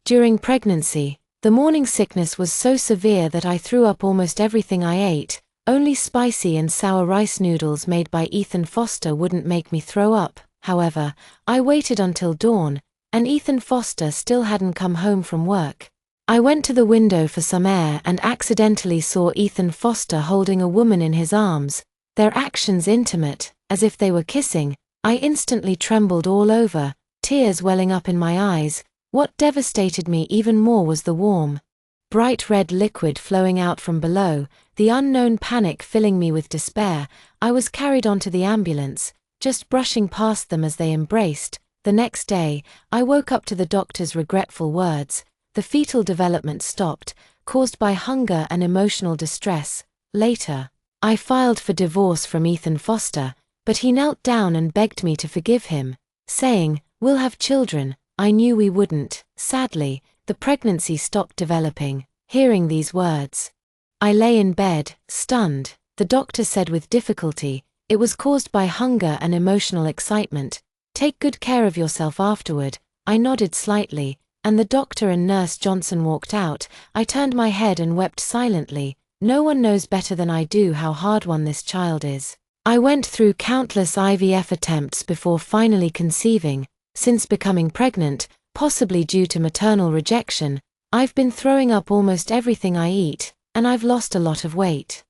During pregnancy, the morning sickness was so severe that I threw up almost everything I ate. Only spicy and sour rice noodles made by Ethan Foster wouldn't make me throw up. However, I waited until dawn, and Ethan Foster still hadn't come home from work. I went to the window for some air and accidentally saw Ethan Foster holding a woman in his arms, their actions intimate, as if they were kissing. I instantly trembled all over, tears welling up in my eyes. What devastated me even more was the warm, bright red liquid flowing out from below, the unknown panic filling me with despair. I was carried onto the ambulance, just brushing past them as they embraced. The next day, I woke up to the doctor's regretful words. The fetal development stopped, caused by hunger and emotional distress. Later, I filed for divorce from Ethan Foster, but he knelt down and begged me to forgive him, saying, "We'll have children." I knew we wouldn't. Sadly, the pregnancy stopped developing. Hearing these words, I lay in bed, stunned. The doctor said with difficulty, "It was caused by hunger and emotional excitement. Take good care of yourself afterward." I nodded slightly, and the doctor and Nurse Johnson walked out. I turned my head and wept silently. No one knows better than I do how hard one this child is. I went through countless IVF attempts before finally conceiving. Since becoming pregnant, possibly due to maternal rejection, I've been throwing up almost everything I eat, and I've lost a lot of weight.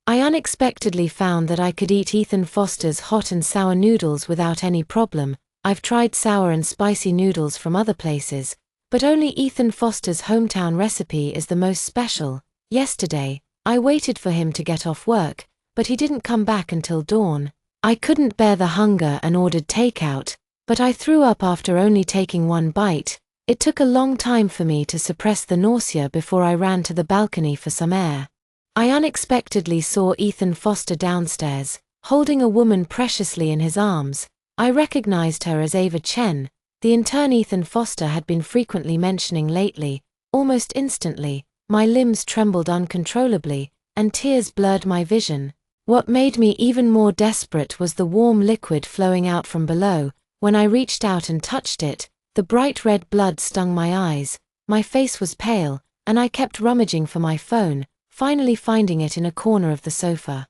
I unexpectedly found that I could eat Ethan Foster's hot and sour noodles without any problem. I've tried sour and spicy noodles from other places, but only Ethan Foster's hometown recipe is the most special. Yesterday, I waited for him to get off work, but he didn't come back until dawn. I couldn't bear the hunger and ordered takeout, but I threw up after only taking one bite. It took a long time for me to suppress the nausea before I ran to the balcony for some air. I unexpectedly saw Ethan Foster downstairs, holding a woman preciously in his arms. I recognized her as Ava Chen, the intern Ethan Foster had been frequently mentioning lately. Almost instantly, my limbs trembled uncontrollably, and tears blurred my vision. What made me even more desperate was the warm liquid flowing out from below. When I reached out and touched it, the bright red blood stung my eyes. My face was pale, and I kept rummaging for my phone, finally finding it in a corner of the sofa.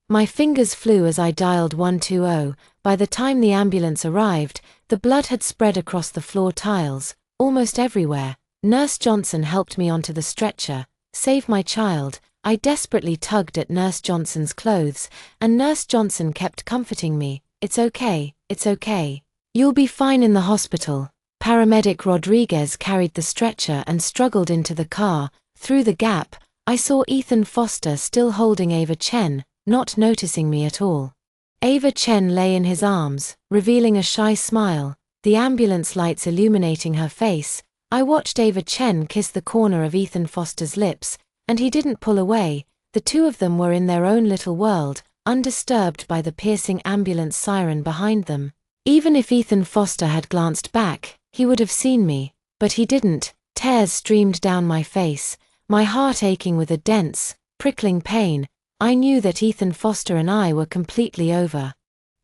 My fingers flew as I dialed 120. By the time the ambulance arrived, the blood had spread across the floor tiles, almost everywhere. Nurse Johnson helped me onto the stretcher. "Save my child." I desperately tugged at Nurse Johnson's clothes, and Nurse Johnson kept comforting me. "It's okay, it's okay. You'll be fine in the hospital." Paramedic Rodriguez carried the stretcher and struggled into the car. Through the gap, I saw Ethan Foster still holding Ava Chen, not noticing me at all. Ava Chen lay in his arms, revealing a shy smile, the ambulance lights illuminating her face. I watched Ava Chen kiss the corner of Ethan Foster's lips, and he didn't pull away. The two of them were in their own little world, undisturbed by the piercing ambulance siren behind them. Even if Ethan Foster had glanced back, he would have seen me, but he didn't. Tears streamed down my face, my heart aching with a dense, prickling pain. I knew that Ethan Foster and I were completely over.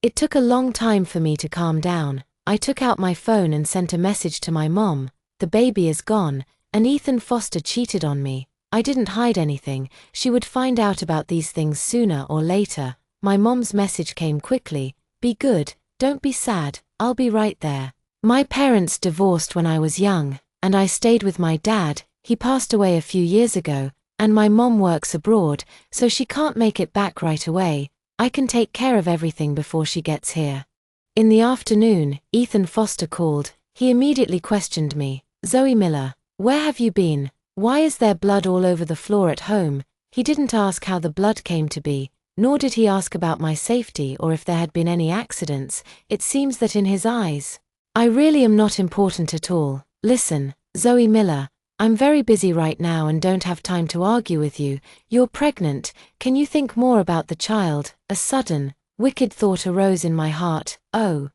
It took a long time for me to calm down. I took out my phone and sent a message to my mom. "The baby is gone, and Ethan Foster cheated on me." I didn't hide anything. She would find out about these things sooner or later. My mom's message came quickly. "Be good. Don't be sad, I'll be right there." My parents divorced when I was young, and I stayed with my dad. He passed away a few years ago, and my mom works abroad, so she can't make it back right away. I can take care of everything before she gets here. In the afternoon, Ethan Foster called. He immediately questioned me. "Zoe Miller, where have you been? Why is there blood all over the floor at home?" He didn't ask how the blood came to be, nor did he ask about my safety or if there had been any accidents. It seems that in his eyes, I really am not important at all. "Listen, Zoe Miller, I'm very busy right now and don't have time to argue with you. You're pregnant. Can you think more about the child?" A sudden, wicked thought arose in my heart. Oh.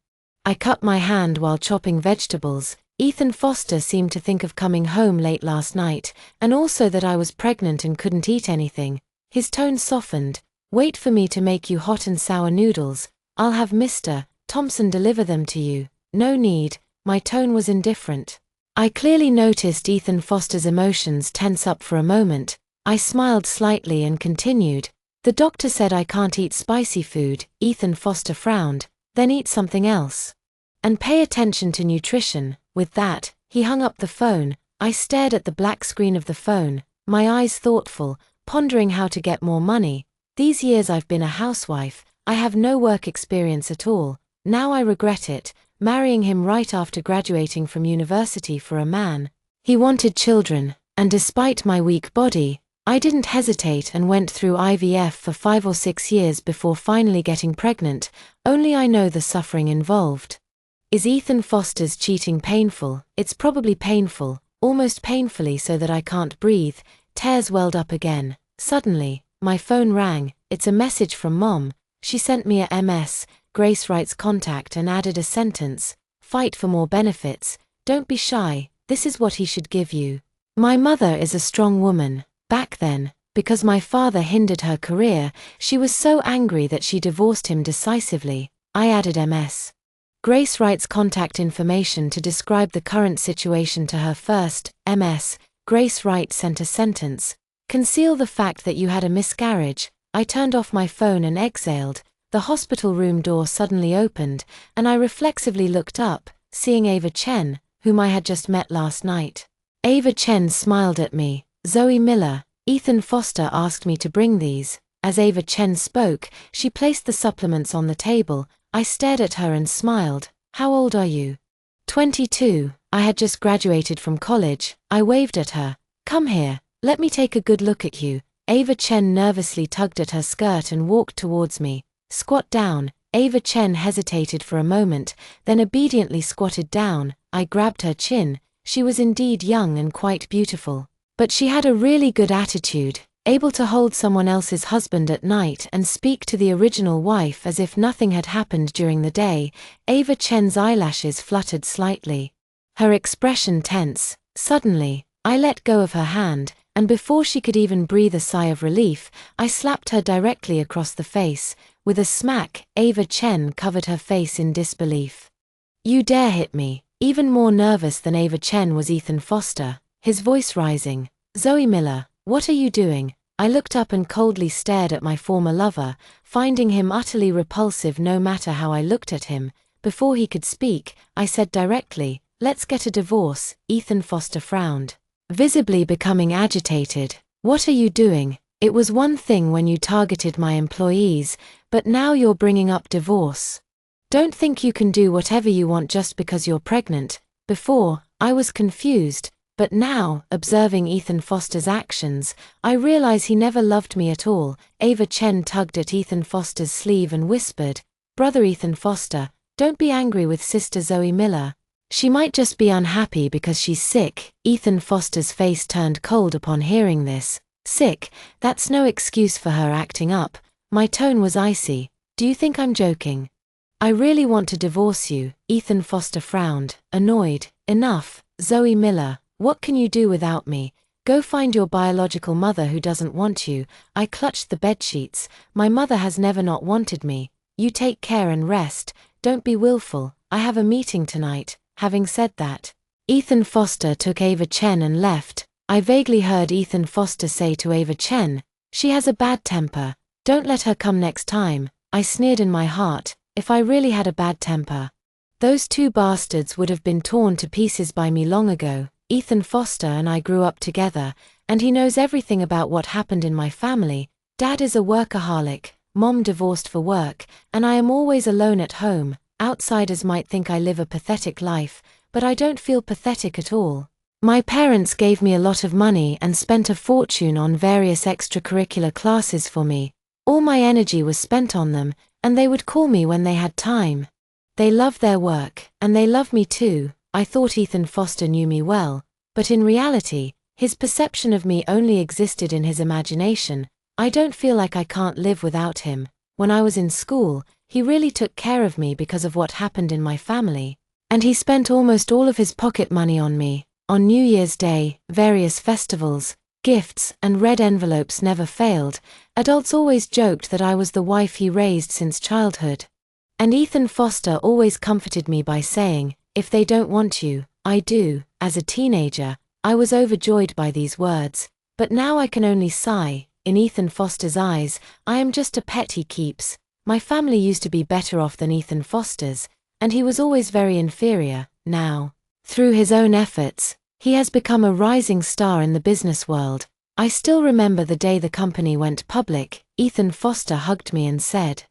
I cut my hand while chopping vegetables. Ethan Foster seemed to think of coming home late last night, and also that I was pregnant and couldn't eat anything. His tone softened. "Wait for me to make you hot and sour noodles. I'll have Mr. Thompson deliver them to you." "No need." My tone was indifferent. I clearly noticed Ethan Foster's emotions tense up for a moment. I smiled slightly and continued. The doctor said I can't eat spicy food. Ethan Foster frowned. Then eat something else. And pay attention to nutrition. With that, he hung up the phone. I stared at the black screen of the phone, my eyes thoughtful, pondering how to get more money. These years I've been a housewife, I have no work experience at all. Now I regret it, marrying him right after graduating from university for a man. He wanted children, and despite my weak body, I didn't hesitate and went through IVF for 5 or 6 years before finally getting pregnant, only I know the suffering involved. Is Ethan Foster's cheating painful? It's probably painful, almost painfully so that I can't breathe. Tears welled up again. Suddenly, my phone rang. It's a message from Mom. She sent me a MS, Grace writes contact, and added a sentence. Fight for more benefits. Don't be shy. This is what he should give you. My mother is a strong woman. Back then, because my father hindered her career, she was so angry that she divorced him decisively. I added MS. Grace writes contact information to describe the current situation to her first. MS. Grace Wright sent a sentence. Conceal the fact that you had a miscarriage. I turned off my phone and exhaled. The hospital room door suddenly opened, and I reflexively looked up, seeing Ava Chen, whom I had just met last night. Ava Chen smiled at me. Zoe Miller, Ethan Foster asked me to bring these. As Ava Chen spoke, she placed the supplements on the table. I stared at her and smiled. How old are you? 22. I had just graduated from college. I waved at her. Come here, let me take a good look at you. Ava Chen nervously tugged at her skirt and walked towards me. Squat down. Ava Chen hesitated for a moment, then obediently squatted down. I grabbed her chin. She was indeed young and quite beautiful. But she had a really good attitude, able to hold someone else's husband at night and speak to the original wife as if nothing had happened during the day. Ava Chen's eyelashes fluttered slightly. Her expression tense. Suddenly, I let go of her hand, and before she could even breathe a sigh of relief, I slapped her directly across the face. With a smack, Ava Chen covered her face in disbelief. You dare hit me? Even more nervous than Ava Chen was Ethan Foster, his voice rising. Zoe Miller, what are you doing? I looked up and coldly stared at my former lover, finding him utterly repulsive no matter how I looked at him. Before he could speak, I said directly, let's get a divorce. Ethan Foster frowned, visibly becoming agitated. What are you doing? It was one thing when you targeted my employees, but now you're bringing up divorce. Don't think you can do whatever you want just because you're pregnant. Before, I was confused, but now, observing Ethan Foster's actions, I realize he never loved me at all. Ava Chen tugged at Ethan Foster's sleeve and whispered, Brother Ethan Foster, don't be angry with Sister Zoe Miller. She might just be unhappy because she's sick. Ethan Foster's face turned cold upon hearing this. Sick? That's no excuse for her acting up. My tone was icy. Do you think I'm joking? I really want to divorce you. Ethan Foster frowned, annoyed. Enough, Zoe Miller. What can you do without me? Go find your biological mother who doesn't want you. I clutched the bedsheets. My mother has never not wanted me. You take care and rest. Don't be willful. I have a meeting tonight. Having said that, Ethan Foster took Ava Chen and left. I vaguely heard Ethan Foster say to Ava Chen, she has a bad temper. Don't let her come next time. I sneered in my heart. If I really had a bad temper, those two bastards would have been torn to pieces by me long ago. Ethan Foster and I grew up together, and he knows everything about what happened in my family. Dad is a workaholic, Mom divorced for work, and I am always alone at home. Outsiders might think I live a pathetic life, but I don't feel pathetic at all. My parents gave me a lot of money and spent a fortune on various extracurricular classes for me. All my energy was spent on them, and they would call me when they had time. They love their work, and they love me too. I thought Ethan Foster knew me well, but in reality, his perception of me only existed in his imagination. I don't feel like I can't live without him. When I was in school, he really took care of me because of what happened in my family, and he spent almost all of his pocket money on me. On New Year's Day, various festivals, gifts, and red envelopes never failed. Adults always joked that I was the wife he raised since childhood. And Ethan Foster always comforted me by saying, if they don't want you, I do. As a teenager, I was overjoyed by these words, but now I can only sigh. In Ethan Foster's eyes, I am just a pet he keeps. My family used to be better off than Ethan Foster's, and he was always very inferior. Now, through his own efforts, he has become a rising star in the business world. I still remember the day the company went public. Ethan Foster hugged me and said,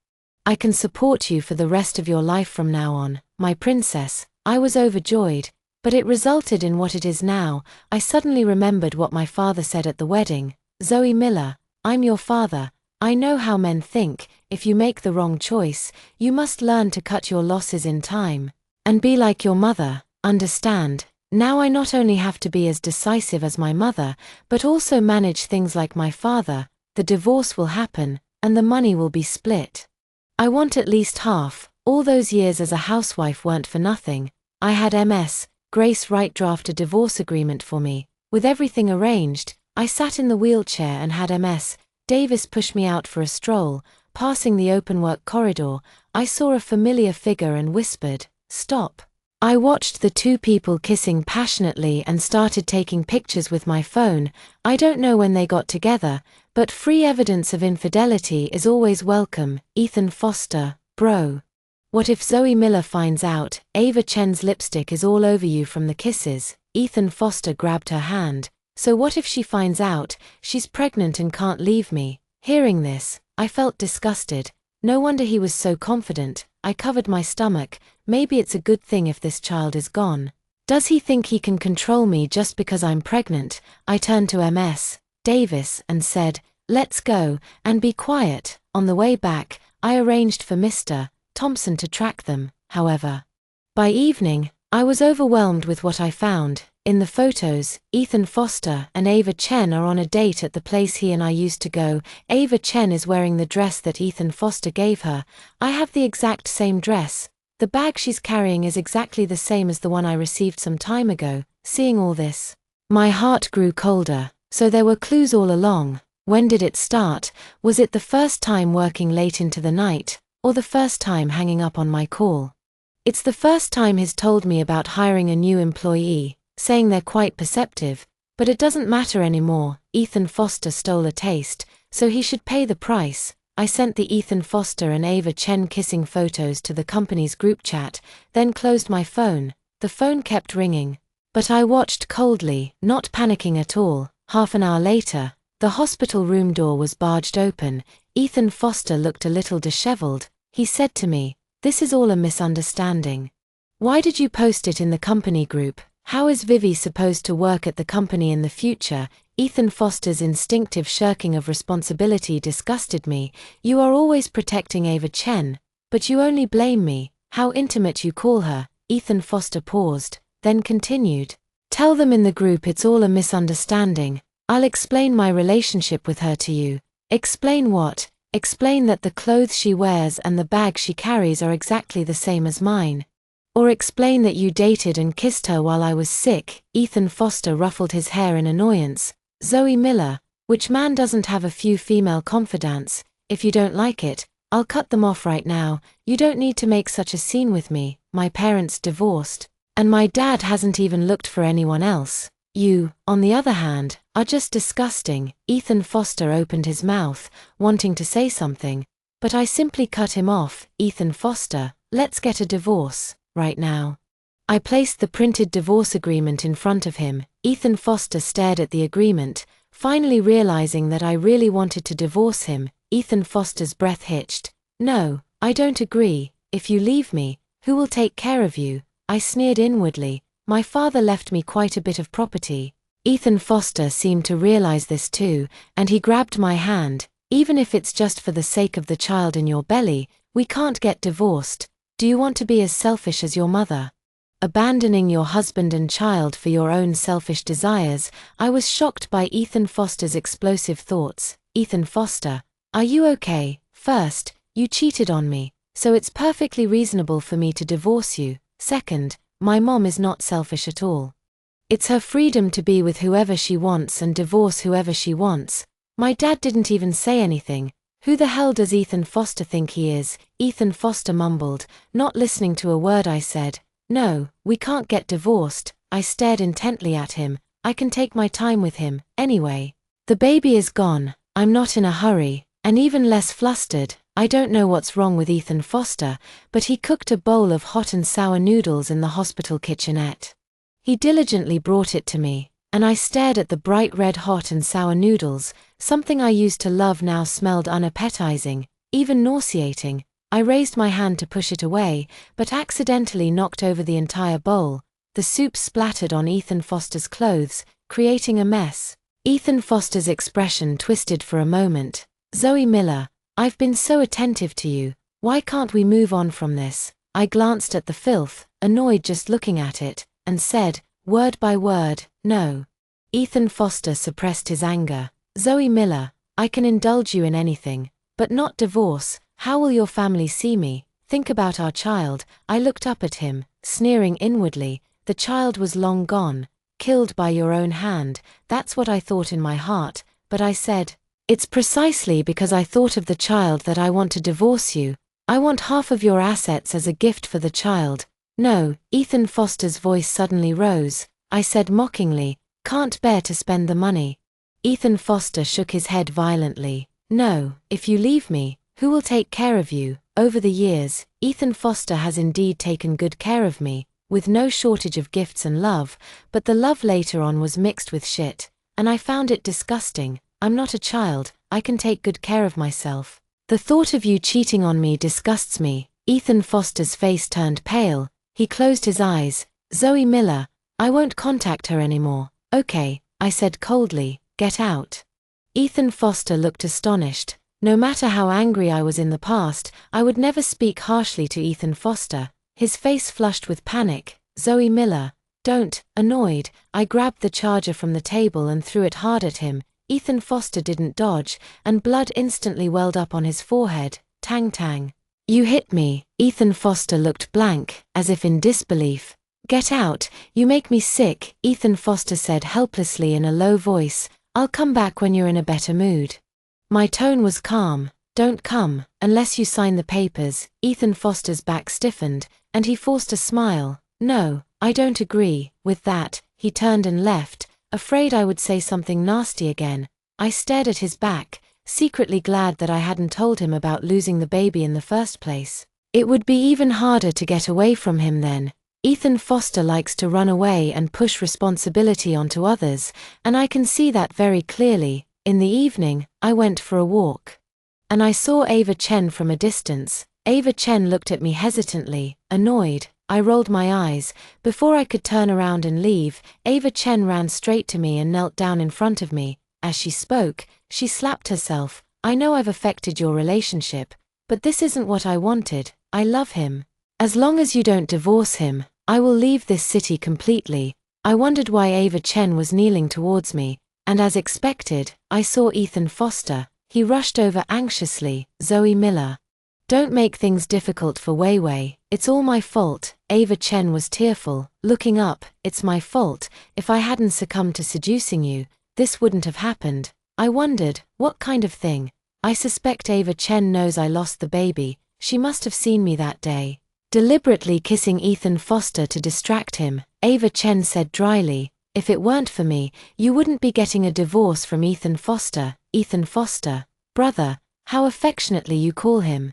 "I can support you for the rest of your life from now on, my princess." I was overjoyed, but it resulted in what it is now. I suddenly remembered what my father said at the wedding. "Zoe Miller, I'm your father. I know how men think. If you make the wrong choice, you must learn to cut your losses in time. And be like your mother, understand? Now I not only have to be as decisive as my mother, but also manage things like my father. The divorce will happen, and the money will be split. I want at least half. All those years as a housewife weren't for nothing. I had MS. Grace Wright draft a divorce agreement for me. With everything arranged, I sat in the wheelchair and had MS. Davis pushed me out for a stroll. Passing the open-work corridor, I saw a familiar figure and whispered, 'Stop.' I watched the two people kissing passionately and started taking pictures with my phone. I don't know when they got together, but free evidence of infidelity is always welcome. Ethan Foster, bro. What if Zoe Miller finds out? Ava Chen's lipstick is all over you from the kisses." Ethan Foster grabbed her hand. "So what if she finds out? She's pregnant and can't leave me." Hearing this, I felt disgusted. No wonder he was so confident. I covered my stomach. Maybe it's a good thing if this child is gone. Does he think he can control me just because I'm pregnant? I turned to MS. Davis and said, "Let's go, and be quiet." On the way back, I arranged for Mr. Thompson to track them. However, by evening, I was overwhelmed with what I found. In the photos, Ethan Foster and Ava Chen are on a date at the place he and I used to go. Ava Chen is wearing the dress that Ethan Foster gave her. I have the exact same dress. The bag she's carrying is exactly the same as the one I received some time ago. Seeing all this, my heart grew colder. So there were clues all along. When did it start? Was it the first time working late into the night, or the first time hanging up on my call? It's the first time he's told me about hiring a new employee, saying they're quite perceptive, but it doesn't matter anymore. Ethan Foster stole a taste, so he should pay the price. I sent the Ethan Foster and Ava Chen kissing photos to the company's group chat, then closed my phone. The phone kept ringing, but I watched coldly, not panicking at all. Half an hour later, the hospital room door was barged open. Ethan Foster looked a little disheveled. He said to me, "This is all a misunderstanding. Why did you post it in the company group? How is Vivi supposed to work at the company in the future?" Ethan Foster's instinctive shirking of responsibility disgusted me. "You are always protecting Ava Chen, but you only blame me. How intimate you call her." Ethan Foster paused, then continued, "Tell them in the group it's all a misunderstanding. I'll explain my relationship with her to you." "Explain what?" "Explain that the clothes she wears and the bag she carries are exactly the same as mine. Or explain that you dated and kissed her while I was sick." Ethan Foster ruffled his hair in annoyance. "Zoe Miller, which man doesn't have a few female confidants? If you don't like it, I'll cut them off right now. You don't need to make such a scene with me. My parents divorced, and my dad hasn't even looked for anyone else. You, on the other hand, are just disgusting." Ethan Foster opened his mouth, wanting to say something, but I simply cut him off. "Ethan Foster, let's get a divorce. Right now." I placed the printed divorce agreement in front of him. Ethan Foster stared at the agreement, finally realizing that I really wanted to divorce him. Ethan Foster's breath hitched. "No, I don't agree. If you leave me, who will take care of you?" I sneered inwardly. My father left me quite a bit of property. Ethan Foster seemed to realize this too, and he grabbed my hand. "Even if it's just for the sake of the child in your belly, we can't get divorced. Do you want to be as selfish as your mother? Abandoning your husband and child for your own selfish desires?" I was shocked by Ethan Foster's explosive thoughts. "Ethan Foster, are you okay? First, you cheated on me, so it's perfectly reasonable for me to divorce you. Second, my mom is not selfish at all. It's her freedom to be with whoever she wants and divorce whoever she wants. My dad didn't even say anything. Who the hell does Ethan Foster think he is?" Ethan Foster mumbled, not listening to a word I said. "No, we can't get divorced. I stared intently at him. I can take my time with him, anyway. The baby is gone, I'm not in a hurry, and even less flustered. I don't know what's wrong with Ethan Foster, but he cooked a bowl of hot and sour noodles in the hospital kitchenette. He diligently brought it to me, and I stared at the bright red hot and sour noodles. Something I used to love now smelled unappetizing, even nauseating. I raised my hand to push it away, but accidentally knocked over the entire bowl. The soup splattered on Ethan Foster's clothes, creating a mess. Ethan Foster's expression twisted for a moment. Zoe Miller, I've been so attentive to you. Why can't we move on from this? I glanced at the filth, annoyed just looking at it, and said, word by word, no. Ethan Foster suppressed his anger. Zoe Miller, I can indulge you in anything, but not divorce. How will your family see me? Think about our child. I looked up at him, sneering inwardly. The child was long gone, killed by your own hand. That's what I thought in my heart, but I said, it's precisely because I thought of the child that I want to divorce you. I want half of your assets as a gift for the child. No, Ethan Foster's voice suddenly rose. I said mockingly, can't bear to spend the money. Ethan Foster shook his head violently. No, if you leave me, who will take care of you? Over the years, Ethan Foster has indeed taken good care of me, with no shortage of gifts and love, but the love later on was mixed with shit, and I found it disgusting. I'm not a child, I can take good care of myself. The thought of you cheating on me disgusts me. Ethan Foster's face turned pale. He closed his eyes. Zoe Miller, I won't contact her anymore. Okay, I said coldly, get out. Ethan Foster looked astonished. No matter how angry I was in the past, I would never speak harshly to Ethan Foster. His face flushed with panic. Zoe Miller, don't. Annoyed, I grabbed the charger from the table and threw it hard at him. Ethan Foster didn't dodge, and blood instantly welled up on his forehead. Tang tang. You hit me. Ethan Foster looked blank, as if in disbelief. Get out, you make me sick, Ethan Foster said helplessly in a low voice. I'll come back when you're in a better mood. My tone was calm. Don't come, unless you sign the papers. Ethan Foster's back stiffened, and he forced a smile. No, I don't agree. With that, he turned and left, afraid I would say something nasty again. I stared at his back, secretly glad that I hadn't told him about losing the baby in the first place. It would be even harder to get away from him then. Ethan Foster likes to run away and push responsibility onto others, and I can see that very clearly. In the evening, I went for a walk. And I saw Ava Chen from a distance. Ava Chen looked at me hesitantly, annoyed. I rolled my eyes. Before I could turn around and leave, Ava Chen ran straight to me and knelt down in front of me. As she spoke, she slapped herself. I know I've affected your relationship, but this isn't what I wanted. I love him. As long as you don't divorce him, I will leave this city completely. I wondered why Ava Chen was kneeling towards me, and as expected, I saw Ethan Foster. He rushed over anxiously. Zoe Miller. Don't make things difficult for Weiwei. It's all my fault. Ava Chen was tearful, looking up. It's my fault. If I hadn't succumbed to seducing you, this wouldn't have happened. I wondered, what kind of thing? I suspect Ava Chen knows I lost the baby. She must have seen me that day. Deliberately kissing Ethan Foster to distract him, Ava Chen said dryly, if it weren't for me, you wouldn't be getting a divorce from Ethan Foster. Ethan Foster, brother, how affectionately you call him.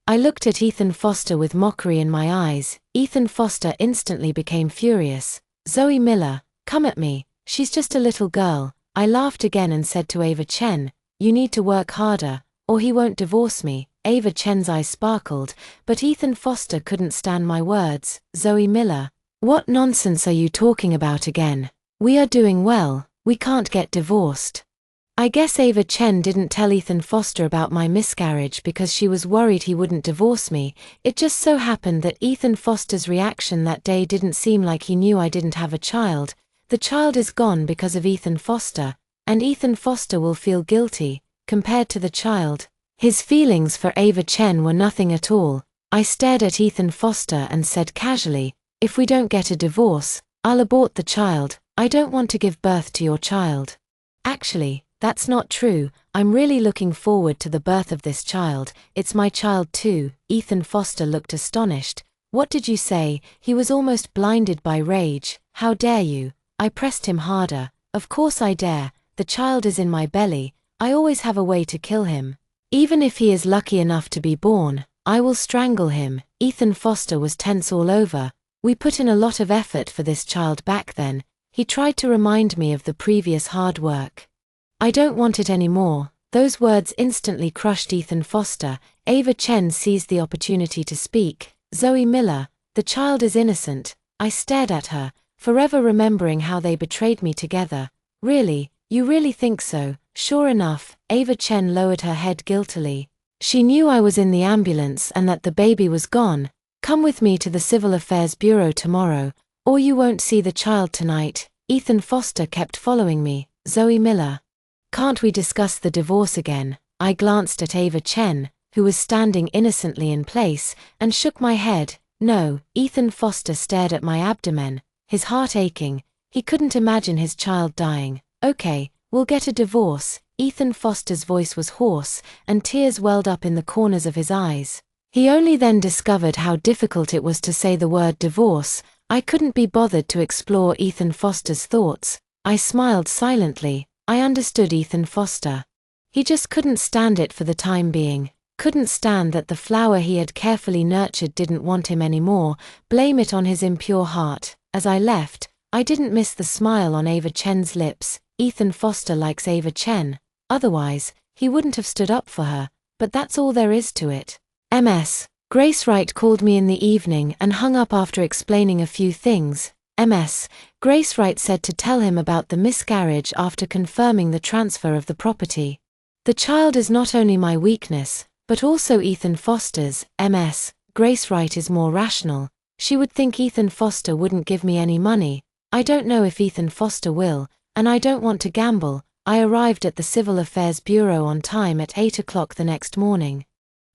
I looked at Ethan Foster with mockery in my eyes. Ethan Foster instantly became furious. Zoe Miller, come at me, she's just a little girl. I laughed again and said to Ava Chen, you need to work harder, or he won't divorce me. Ava Chen's eyes sparkled, but Ethan Foster couldn't stand my words. Zoe Miller, what nonsense are you talking about again? We are doing well, we can't get divorced. I guess Ava Chen didn't tell Ethan Foster about my miscarriage because she was worried he wouldn't divorce me. It just so happened that Ethan Foster's reaction that day didn't seem like he knew I didn't have a child. The child is gone because of Ethan Foster, and Ethan Foster will feel guilty, compared to the child. His feelings for Ava Chen were nothing at all. I stared at Ethan Foster and said casually, if we don't get a divorce, I'll abort the child. I don't want to give birth to your child. Actually, that's not true. I'm really looking forward to the birth of this child. It's my child too. Ethan Foster looked astonished. What did you say? He was almost blinded by rage. How dare you? I pressed him harder. Of course I dare. The child is in my belly. I always have a way to kill him. Even if he is lucky enough to be born, I will strangle him. Ethan Foster was tense all over. We put in a lot of effort for this child back then. He tried to remind me of the previous hard work. I don't want it anymore. Those words instantly crushed Ethan Foster. Ava Chen seized the opportunity to speak. Zoe Miller, the child is innocent. I stared at her, forever remembering how they betrayed me together. Really? You really think so? Sure enough, Ava Chen lowered her head guiltily. She knew I was in the ambulance and that the baby was gone. Come with me to the Civil Affairs Bureau tomorrow, or you won't see the child tonight. Ethan Foster kept following me. Zoe Miller. Can't we discuss the divorce again? I glanced at Ava Chen, who was standing innocently in place, and shook my head. No. Ethan Foster stared at my abdomen, his heart aching. He couldn't imagine his child dying. Okay, we'll get a divorce. Ethan Foster's voice was hoarse, and tears welled up in the corners of his eyes. He only then discovered how difficult it was to say the word divorce. I couldn't be bothered to explore Ethan Foster's thoughts. I smiled silently. I understood Ethan Foster. He just couldn't stand it for the time being. Couldn't stand that the flower he had carefully nurtured didn't want him anymore. Blame it on his impure heart. As I left, I didn't miss the smile on Ava Chen's lips. Ethan Foster likes Ava Chen. Otherwise, he wouldn't have stood up for her. But that's all there is to it. Ms. Grace Wright called me in the evening and hung up after explaining a few things. Ms. Grace Wright said to tell him about the miscarriage after confirming the transfer of the property. The child is not only my weakness, but also Ethan Foster's. Ms. Grace Wright is more rational. She would think Ethan Foster wouldn't give me any money. I don't know if Ethan Foster will, and I don't want to gamble. I arrived at the Civil Affairs Bureau on time at 8 o'clock the next morning.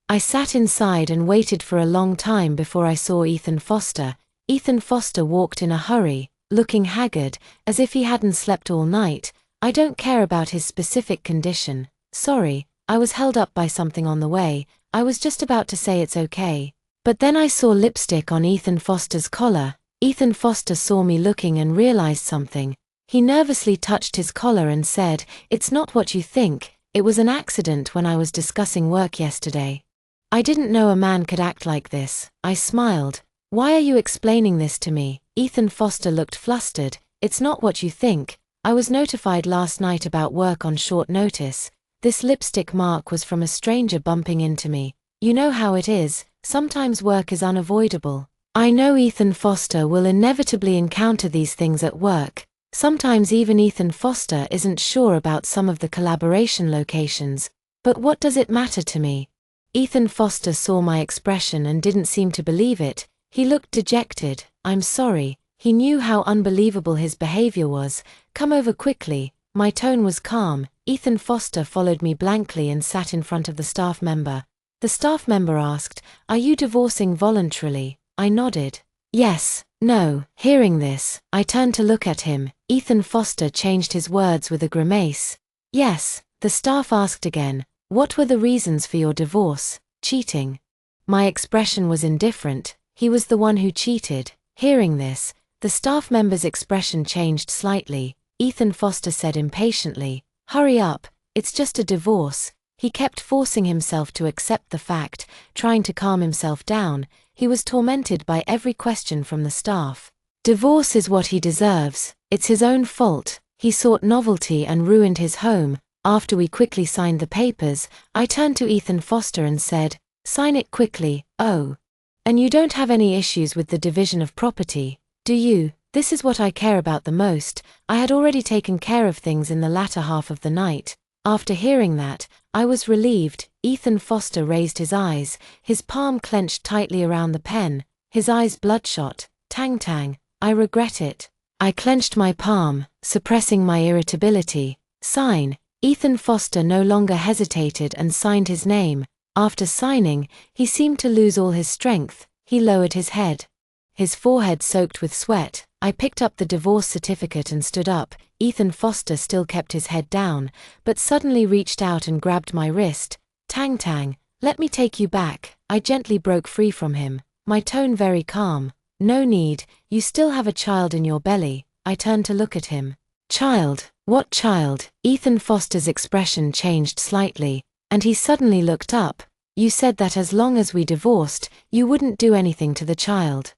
I sat inside and waited for a long time before I saw Ethan Foster. Ethan Foster walked in a hurry, looking haggard, as if he hadn't slept all night. I don't care about his specific condition. Sorry, I was held up by something on the way. I was just about to say it's okay. But then I saw lipstick on Ethan Foster's collar. Ethan Foster saw me looking and realized something. He nervously touched his collar and said, "It's not what you think. It was an accident when I was discussing work yesterday." I didn't know a man could act like this. I smiled. Why are you explaining this to me? Ethan Foster looked flustered. It's not what you think. I was notified last night about work on short notice. This lipstick mark was from a stranger bumping into me. You know how it is. Sometimes work is unavoidable. I know Ethan Foster will inevitably encounter these things at work. Sometimes even Ethan Foster isn't sure about some of the collaboration locations. But what does it matter to me? Ethan Foster saw my expression and didn't seem to believe it. He looked dejected. I'm sorry. He knew how unbelievable his behavior was. Come over quickly. My tone was calm. Ethan Foster followed me blankly and sat in front of the staff member. The staff member asked, "Are you divorcing voluntarily?" I nodded. Yes. No. Hearing this, I turned to look at him. Ethan Foster changed his words with a grimace. Yes. The staff asked again, "What were the reasons for your divorce?" Cheating. My expression was indifferent. He was the one who cheated. Hearing this, the staff member's expression changed slightly. Ethan Foster said impatiently, "Hurry up, it's just a divorce." He kept forcing himself to accept the fact, trying to calm himself down. He was tormented by every question from the staff. Divorce is what he deserves. It's his own fault. He sought novelty and ruined his home. After we quickly signed the papers, I turned to Ethan Foster and said, "Sign it quickly." "Oh. And you don't have any issues with the division of property, do you?" This is what I care about the most. I had already taken care of things in the latter half of the night. After hearing that, I was relieved. Ethan Foster raised his eyes, his palm clenched tightly around the pen, his eyes bloodshot. Tang. I regret it. I clenched my palm, suppressing my irritability. Sign. Ethan Foster no longer hesitated and signed his name. After signing, he seemed to lose all his strength. He lowered his head. His forehead soaked with sweat. I picked up the divorce certificate and stood up. Ethan Foster still kept his head down, but suddenly reached out and grabbed my wrist. Tang, let me take you back. I gently broke free from him. my tone very calm. No need, you still have a child in your belly. I turned to look at him. Child? What child? Ethan Foster's expression changed slightly, and he suddenly looked up. You said that as long as we divorced, you wouldn't do anything to the child.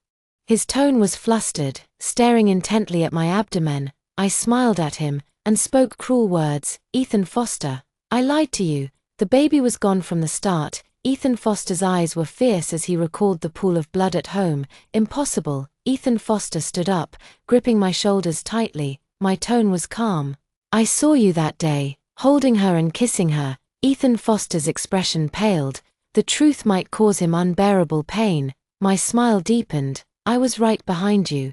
His tone was flustered, staring intently at my abdomen. I smiled at him, and spoke cruel words. Ethan Foster, I lied to you. The baby was gone from the start. Ethan Foster's eyes were fierce as he recalled the pool of blood at home. Impossible. Ethan Foster stood up, gripping my shoulders tightly. My tone was calm. I saw you that day, holding her and kissing her. Ethan Foster's expression paled. The truth might cause him unbearable pain. My smile deepened. I was right behind you.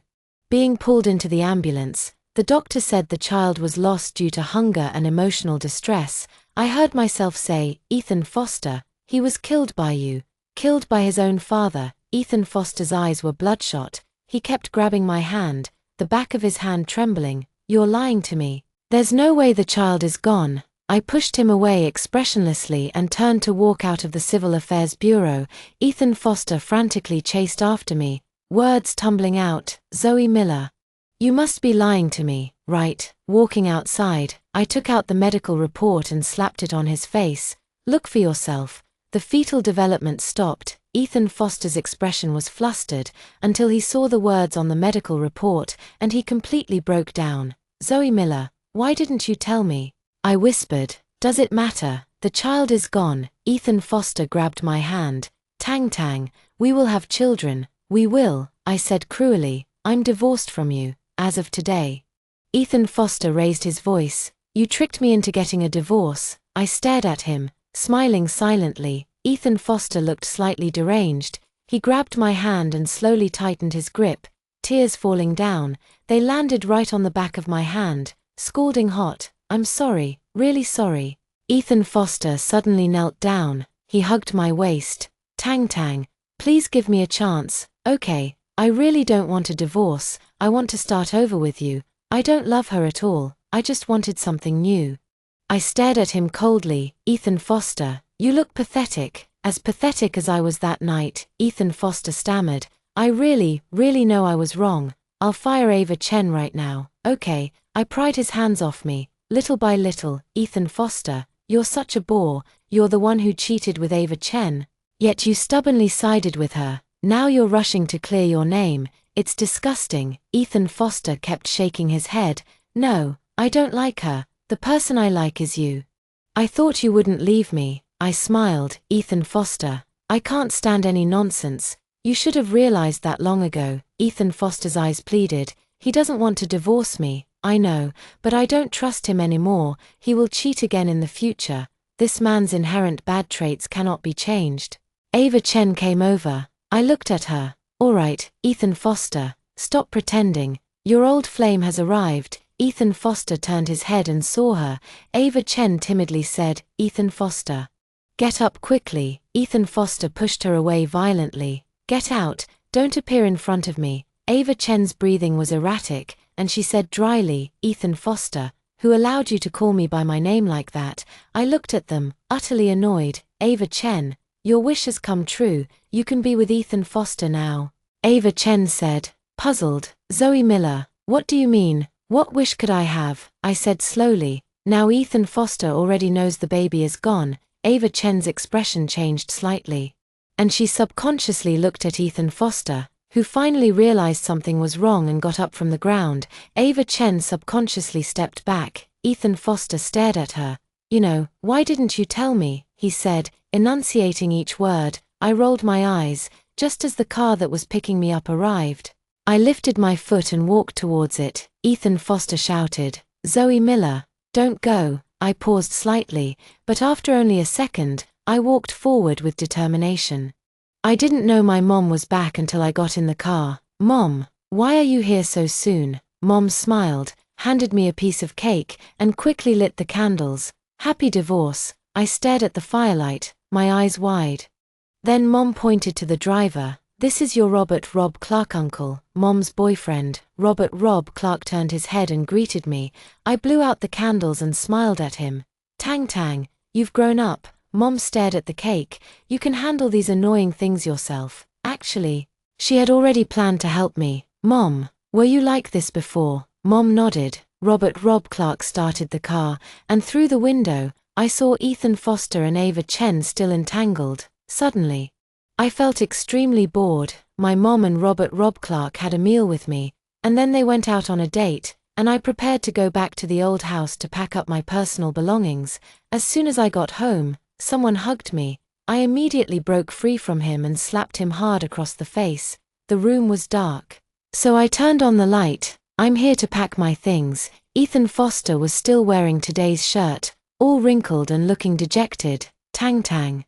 Being pulled into the ambulance, the doctor said the child was lost due to hunger and emotional distress. I heard myself say, Ethan Foster, he was killed by you. Killed by his own father. Ethan Foster's eyes were bloodshot. He kept grabbing my hand, the back of his hand trembling. You're lying to me. There's no way the child is gone. I pushed him away expressionlessly and turned to walk out of the Civil Affairs Bureau. Ethan Foster frantically chased after me, words tumbling out. Zoe Miller. You must be lying to me, right? Walking outside, I took out the medical report and slapped it on his face. Look for yourself. The fetal development stopped. Ethan Foster's expression was flustered until he saw the words on the medical report, and he completely broke down. Zoe Miller, why didn't you tell me? I whispered. Does it matter? The child is gone. Ethan Foster grabbed my hand. Tang Tang, we will have children. We will, I said cruelly. I'm divorced from you, as of today. Ethan Foster raised his voice. You tricked me into getting a divorce. I stared at him, smiling silently. Ethan Foster looked slightly deranged. He grabbed my hand and slowly tightened his grip. Tears falling down, they landed right on the back of my hand, scalding hot. I'm sorry, really sorry. Ethan Foster suddenly knelt down. He hugged my waist. Tang Tang, please give me a chance. Okay, I really don't want a divorce. I want to start over with you. I don't love her at all. I just wanted something new. I stared at him coldly. Ethan Foster, you look pathetic. As pathetic as I was that night. Ethan Foster stammered. I really know I was wrong. I'll fire Ava Chen right now. Okay. I pried his hands off me. Little by little. Ethan Foster, you're such a bore. You're the one who cheated with Ava Chen. Yet you stubbornly sided with her. Now you're rushing to clear your name. It's disgusting. Ethan Foster kept shaking his head. No, I don't like her. The person I like is you. I thought you wouldn't leave me. I smiled. Ethan Foster, I can't stand any nonsense. You should have realized that long ago. Ethan Foster's eyes pleaded. He doesn't want to divorce me. I know, but I don't trust him anymore. He will cheat again in the future. This man's inherent bad traits cannot be changed. Ava Chen came over. I looked at her. All right, Ethan Foster, stop pretending. Your old flame has arrived. Ethan Foster turned his head and saw her. Ava Chen timidly said, Ethan Foster. Get up quickly. Ethan Foster pushed her away violently. Get out, don't appear in front of me. Ava Chen's breathing was erratic, and she said dryly, Ethan Foster, who allowed you to call me by my name like that? I looked at them, utterly annoyed. Ava Chen, your wish has come true. You can be with Ethan Foster now. Ava Chen said, puzzled. Zoe Miller, what do you mean? What wish could I have? I said slowly. Now Ethan Foster already knows the baby is gone. Ava Chen's expression changed slightly. And she subconsciously looked at Ethan Foster, who finally realized something was wrong and got up from the ground. Ava Chen subconsciously stepped back. Ethan Foster stared at her. You know, why didn't you tell me? He said, enunciating each word. I rolled my eyes, just as the car that was picking me up arrived. I lifted my foot and walked towards it. Ethan Foster shouted, Zoe Miller, don't go. I paused slightly, but after only a second, I walked forward with determination. I didn't know my mom was back until I got in the car. Mom, why are you here so soon? Mom smiled, handed me a piece of cake, and quickly lit the candles. Happy divorce. I stared at the firelight, my eyes wide. Then Mom pointed to the driver. This is your Robert Rob Clark uncle, Mom's boyfriend. Robert Rob Clark turned his head and greeted me. I blew out the candles and smiled at him. Tang Tang, you've grown up. Mom stared at the cake. You can handle these annoying things yourself. Actually, She had already planned to help me. Mom, were you like this before? Mom nodded. Rob Clark started the car, and through the window, I saw Ethan Foster and Ava Chen still entangled. Suddenly, I felt extremely bored. My mom and Rob Clark had a meal with me, and then they went out on a date, and I prepared to go back to the old house to pack up my personal belongings. As soon as I got home, someone hugged me. I immediately broke free from him and slapped him hard across the face. The room was dark, so I turned on the light. I'm here to pack my things. Ethan Foster was still wearing today's shirt, all wrinkled and looking dejected. Tang.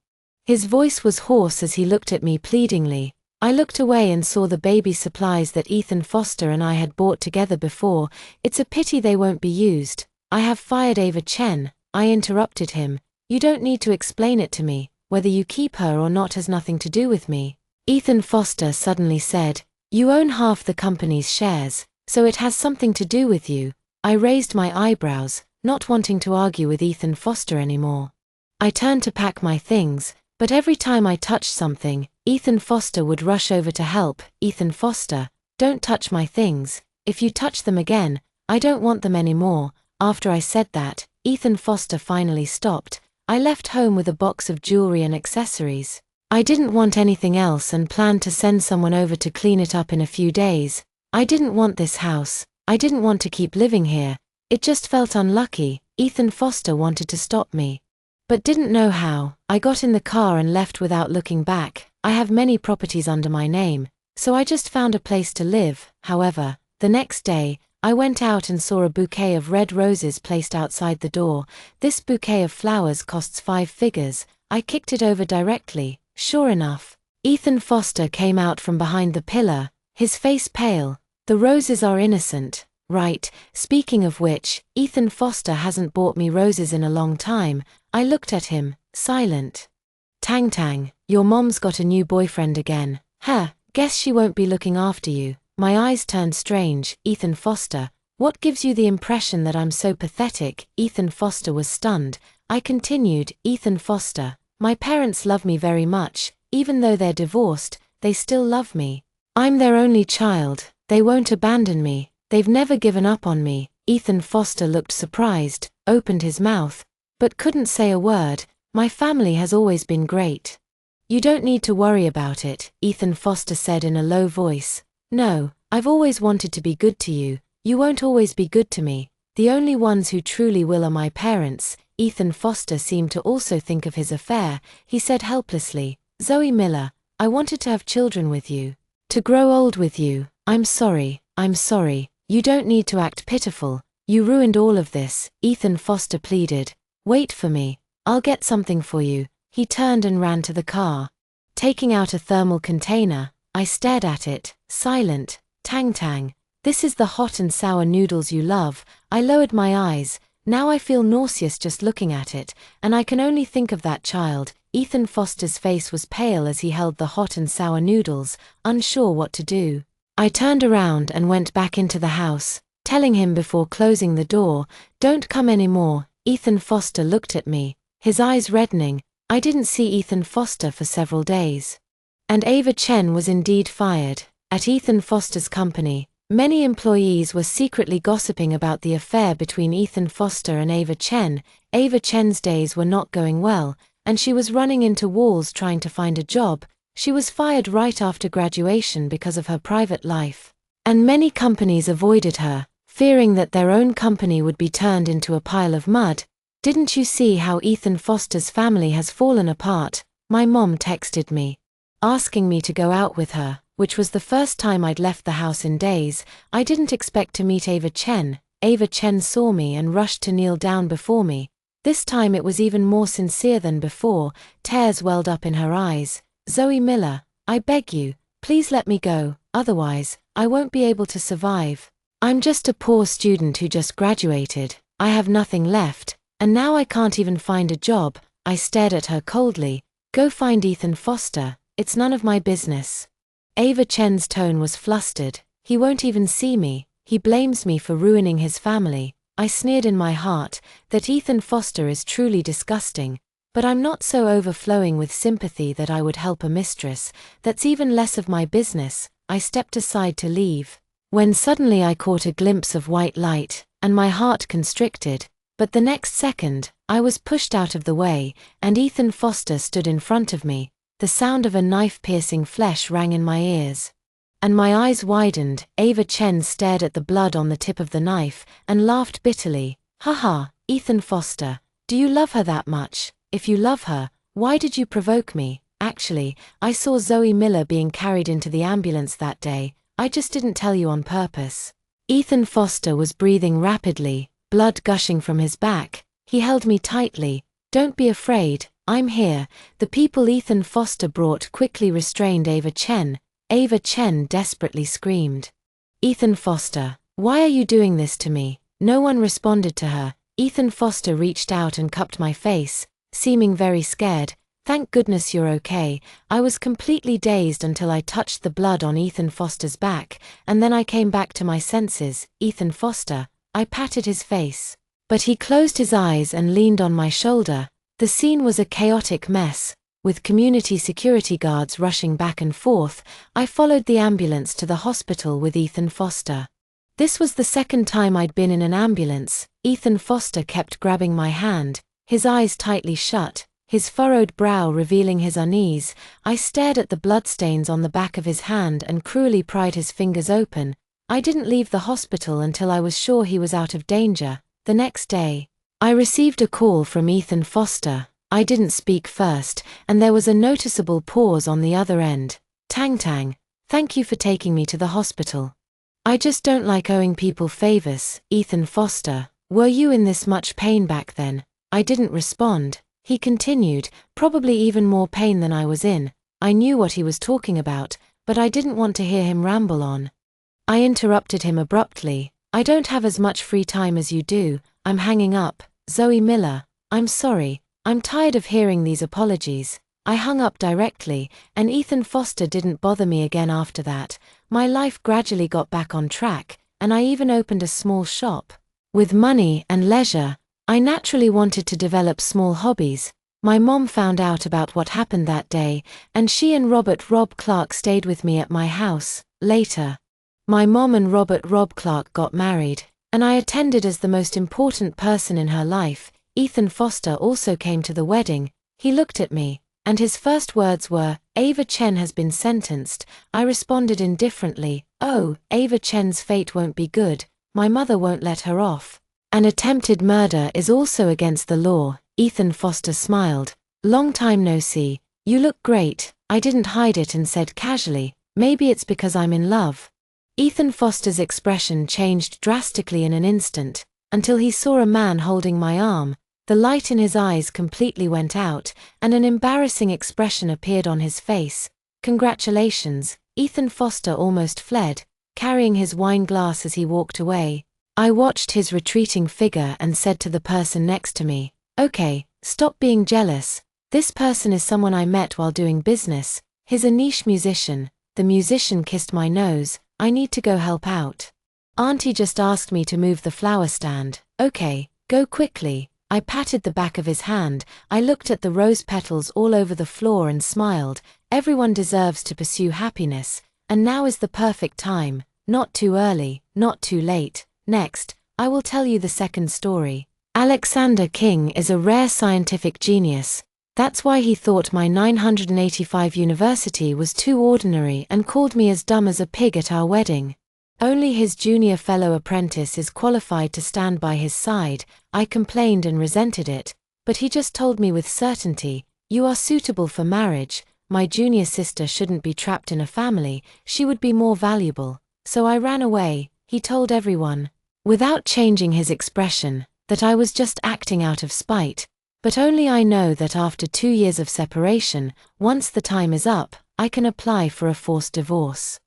His voice was hoarse as he looked at me pleadingly. I looked away and saw the baby supplies that Ethan Foster and I had bought together before. It's a pity they won't be used. I have fired Ava Chen. I interrupted him. You don't need to explain it to me. Whether you keep her or not has nothing to do with me. Ethan Foster suddenly said, you own half the company's shares, so it has something to do with you. I raised my eyebrows, not wanting to argue with Ethan Foster anymore. I turned to pack my things, but every time I touched something, Ethan Foster would rush over to help. Ethan Foster, don't touch my things. If you touch them again, I don't want them anymore. After I said that, Ethan Foster finally stopped. I left home with a box of jewelry and accessories. I didn't want anything else and planned to send someone over to clean it up in a few days. I didn't want this house. I didn't want to keep living here. It just felt unlucky. Ethan Foster wanted to stop me, but didn't know how. I got in the car and left without looking back. I have many properties under my name, so I just found a place to live. However, the next day, I went out and saw a bouquet of red roses placed outside the door. This bouquet of flowers costs 5 figures. I kicked it over directly. Sure enough, Ethan Foster came out from behind the pillar, his face pale. The roses are innocent, right? Speaking of which, Ethan Foster hasn't bought me roses in a long time. I looked at him, silent. Tang, your mom's got a new boyfriend again. Guess she won't be looking after you. My eyes turned strange. Ethan Foster, what gives you the impression that I'm so pathetic? Ethan Foster was stunned. I continued, Ethan Foster, my parents love me very much. Even though they're divorced, they still love me. I'm their only child. They won't abandon me. They've never given up on me. Ethan Foster looked surprised, opened his mouth, but couldn't say a word. My family has always been great. You don't need to worry about it, Ethan Foster said in a low voice. No, I've always wanted to be good to you. You won't always be good to me. The only ones who truly will are my parents. Ethan Foster seemed to also think of his affair. He said helplessly, Zoe Miller, I wanted to have children with you. To grow old with you. I'm sorry. You don't need to act pitiful. You ruined all of this. Ethan Foster pleaded. Wait for me. I'll get something for you. He turned and ran to the car. Taking out a thermal container, I stared at it, silent. Tang, this is the hot and sour noodles you love. I lowered my eyes. Now I feel nauseous just looking at it, and I can only think of that child. Ethan Foster's face was pale as he held the hot and sour noodles, unsure what to do. I turned around and went back into the house, telling him before closing the door, don't come anymore. Ethan Foster looked at me, his eyes reddening. I didn't see Ethan Foster for several days. And Ava Chen was indeed fired. At Ethan Foster's company, many employees were secretly gossiping about the affair between Ethan Foster and Ava Chen. Ava Chen's days were not going well, and she was running into walls trying to find a job. She was fired right after graduation because of her private life. And many companies avoided her, fearing that their own company would be turned into a pile of mud. Didn't you see how Ethan Foster's family has fallen apart? My mom texted me, asking me to go out with her, which was the first time I'd left the house in days. I didn't expect to meet Ava Chen. Ava Chen saw me and rushed to kneel down before me. This time it was even more sincere than before. Tears welled up in her eyes. Zoe Miller, I beg you, please let me go, otherwise, I won't be able to survive. I'm just a poor student who just graduated. I have nothing left, and now I can't even find a job. I stared at her coldly. Go find Ethan Foster, it's none of my business. Ava Chen's tone was flustered. He won't even see me. He blames me for ruining his family. I sneered in my heart that Ethan Foster is truly disgusting. But I'm not so overflowing with sympathy that I would help a mistress. That's even less of my business. I stepped aside to leave, when suddenly I caught a glimpse of white light, and my heart constricted. But the next second, I was pushed out of the way, and Ethan Foster stood in front of me. The sound of a knife-piercing flesh rang in my ears, and my eyes widened. Ava Chen stared at the blood on the tip of the knife, and laughed bitterly. Haha, Ethan Foster, do you love her that much? If you love her, why did you provoke me? Actually, I saw Zoe Miller being carried into the ambulance that day. I just didn't tell you on purpose. Ethan Foster was breathing rapidly, blood gushing from his back. He held me tightly. Don't be afraid, I'm here. The people Ethan Foster brought quickly restrained Ava Chen. Ava Chen desperately screamed. Ethan Foster, why are you doing this to me? No one responded to her. Ethan Foster reached out and cupped my face, seeming very scared. Thank goodness you're okay. I was completely dazed until I touched the blood on Ethan Foster's back, and then I came back to my senses. Ethan Foster, I patted his face, but he closed his eyes and leaned on my shoulder. The scene was a chaotic mess, with community security guards rushing back and forth. I followed the ambulance to the hospital with Ethan Foster. This was the second time I'd been in an ambulance. Ethan Foster kept grabbing my hand, his eyes tightly shut, his furrowed brow revealing his unease. I stared at the bloodstains on the back of his hand and cruelly pried his fingers open. I didn't leave the hospital until I was sure he was out of danger. The next day, I received a call from Ethan Foster. I didn't speak first, and there was a noticeable pause on the other end. Tang Tang, thank you for taking me to the hospital. I just don't like owing people favors. Ethan Foster, were you in this much pain back then? I didn't respond. He continued, probably even more pain than I was in. I knew what he was talking about, but I didn't want to hear him ramble on. I interrupted him abruptly. I don't have as much free time as you do. I'm hanging up. Zoe Miller, I'm sorry. I'm tired of hearing these apologies. I hung up directly, and Ethan Foster didn't bother me again after that. My life gradually got back on track, and I even opened a small shop. With money and leisure, I naturally wanted to develop small hobbies. My mom found out about what happened that day, and she and Rob Clark stayed with me at my house. Later, my mom and Rob Clark got married, and I attended as the most important person in her life. Ethan Foster also came to the wedding. He looked at me, and his first words were, Ava Chen has been sentenced. I responded indifferently, oh, Ava Chen's fate won't be good. My mother won't let her off. An attempted murder is also against the law. Ethan Foster smiled. Long time no see. You look great. I didn't hide it and said casually, maybe it's because I'm in love. Ethan Foster's expression changed drastically in an instant, until he saw a man holding my arm. The light in his eyes completely went out, and an embarrassing expression appeared on his face. Congratulations. Ethan Foster almost fled, carrying his wine glass as he walked away. I watched his retreating figure and said to the person next to me, okay, stop being jealous. This person is someone I met while doing business. He's a niche musician. The musician kissed my nose. I need to go help out. Auntie just asked me to move the flower stand. Okay, go quickly. I patted the back of his hand. I looked at the rose petals all over the floor and smiled. Everyone deserves to pursue happiness, and now is the perfect time. Not too early, not too late. Next, I will tell you the second story. Alexander King is a rare scientific genius. That's why he thought my 985 university was too ordinary and called me as dumb as a pig at our wedding. Only his junior fellow apprentice is qualified to stand by his side. I complained and resented it, but he just told me with certainty, you are suitable for marriage. My junior sister shouldn't be trapped in a family, she would be more valuable. So I ran away. He told everyone, without changing his expression, that I was just acting out of spite. But only I know that after 2 years of separation, once the time is up, I can apply for a forced divorce.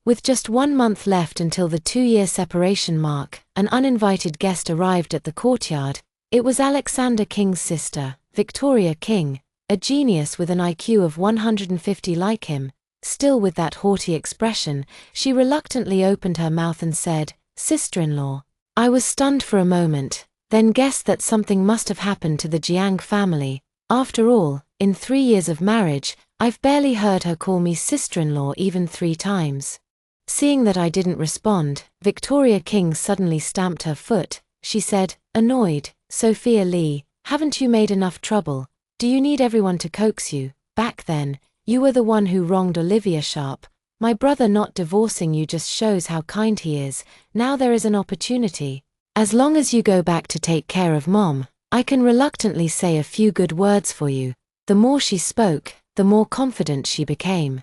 With just 1 month left until the 2-year separation mark, an uninvited guest arrived at the courtyard. It was Alexander King's sister, Victoria King, a genius with an IQ of 150 like him. Still with that haughty expression, she reluctantly opened her mouth and said, sister-in-law. I was stunned for a moment, then guessed that something must have happened to the Jiang family. After all, in 3 years of marriage, I've barely heard her call me sister-in-law even 3 times. Seeing that I didn't respond, Victoria King suddenly stamped her foot. She said, annoyed, Sophia Lee, haven't you made enough trouble? Do you need everyone to coax you? Back then, you were the one who wronged Olivia Sharp. My brother not divorcing you just shows how kind he is. Now there is an opportunity. As long as you go back to take care of Mom, I can reluctantly say a few good words for you. The more she spoke, the more confident she became.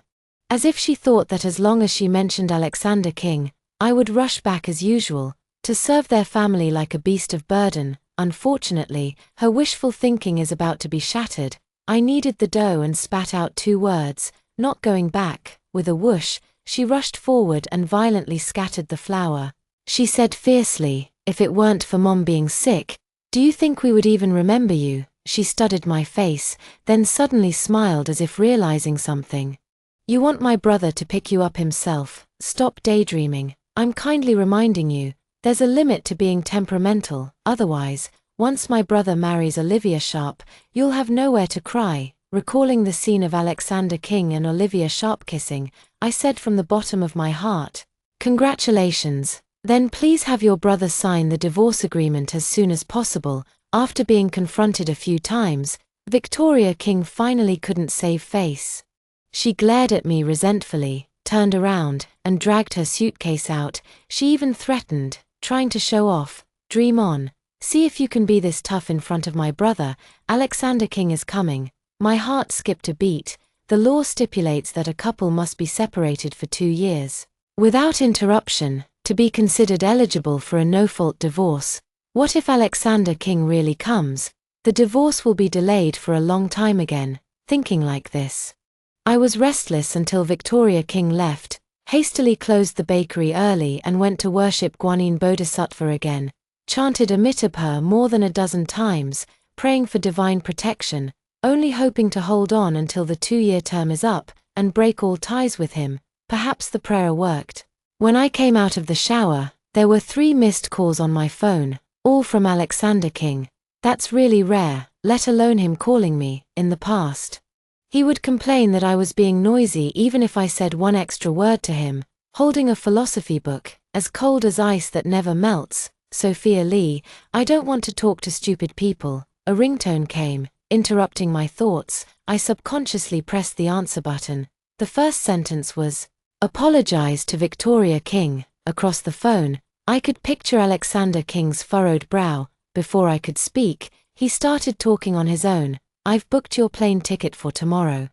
As if she thought that as long as she mentioned Alexander King, I would rush back as usual, to serve their family like a beast of burden. Unfortunately, her wishful thinking is about to be shattered. I kneaded the dough and spat out 2 words, not going back. With a whoosh, she rushed forward and violently scattered the flour. She said fiercely, if it weren't for Mom being sick, do you think we would even remember you? She studied my face, then suddenly smiled as if realizing something. You want my brother to pick you up himself. Stop daydreaming. I'm kindly reminding you, there's a limit to being temperamental, otherwise, once my brother marries Olivia Sharp, you'll have nowhere to cry. Recalling the scene of Alexander King and Olivia Sharp kissing, I said from the bottom of my heart, congratulations. Then please have your brother sign the divorce agreement as soon as possible. After being confronted a few times, Victoria King finally couldn't save face. She glared at me resentfully, turned around, and dragged her suitcase out. She even threatened, trying to show off, dream on. See if you can be this tough in front of my brother. Alexander King is coming. My heart skipped a beat. The law stipulates that a couple must be separated for 2 years, without interruption, to be considered eligible for a no-fault divorce. What if Alexander King really comes? The divorce will be delayed for a long time again. Thinking like this, I was restless until Victoria King left, hastily closed the bakery early and went to worship Guanyin Bodhisattva again, chanted Amitabha more than a dozen times, praying for divine protection, only hoping to hold on until the 2-year term is up, and break all ties with him. Perhaps the prayer worked. When I came out of the shower, there were 3 missed calls on my phone, all from Alexander King. That's really rare, let alone him calling me. In the past, he would complain that I was being noisy even if I said 1 extra word to him, holding a philosophy book, as cold as ice that never melts. Sophia Lee, I don't want to talk to stupid people. A ringtone came, interrupting my thoughts. I subconsciously pressed the answer button. The first sentence was, apologize to Victoria King. Across the phone, I could picture Alexander King's furrowed brow. Before I could speak, he started talking on his own. I've booked your plane ticket for tomorrow.